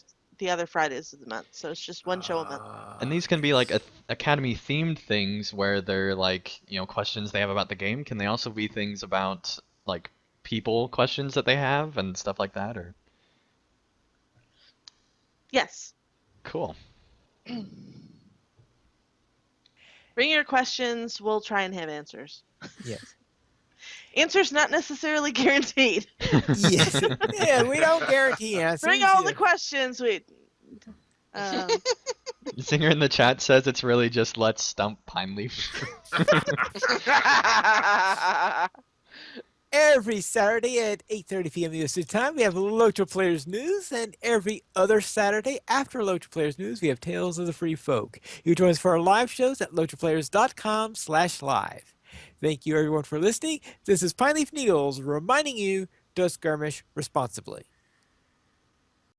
S3: Fridays of the month. So it's just one show a month.
S2: And these can be like Academy themed things where they're like, questions they have about the game. Can they also be things about like people questions that they have and stuff like that? Or
S3: Yes.
S2: cool.
S3: Bring your questions. We'll try and have answers.
S1: Yes.
S3: Answers not necessarily guaranteed.
S1: Yes. Yeah, we don't guarantee answers.
S3: Bring all the
S1: Yeah.
S3: questions.
S2: Singer in the chat says it's really just let's stump Pine Leaf.
S1: Every Saturday at 8:30 p.m. Eastern Time, we have LOTRO Players News, and every other Saturday after LOTRO Players News, we have Tales of the Free Folk. You can join us for our live shows at LOTROplayers.com/live. Thank you, everyone, for listening. This is Pineleaf Needles reminding you to skirmish responsibly.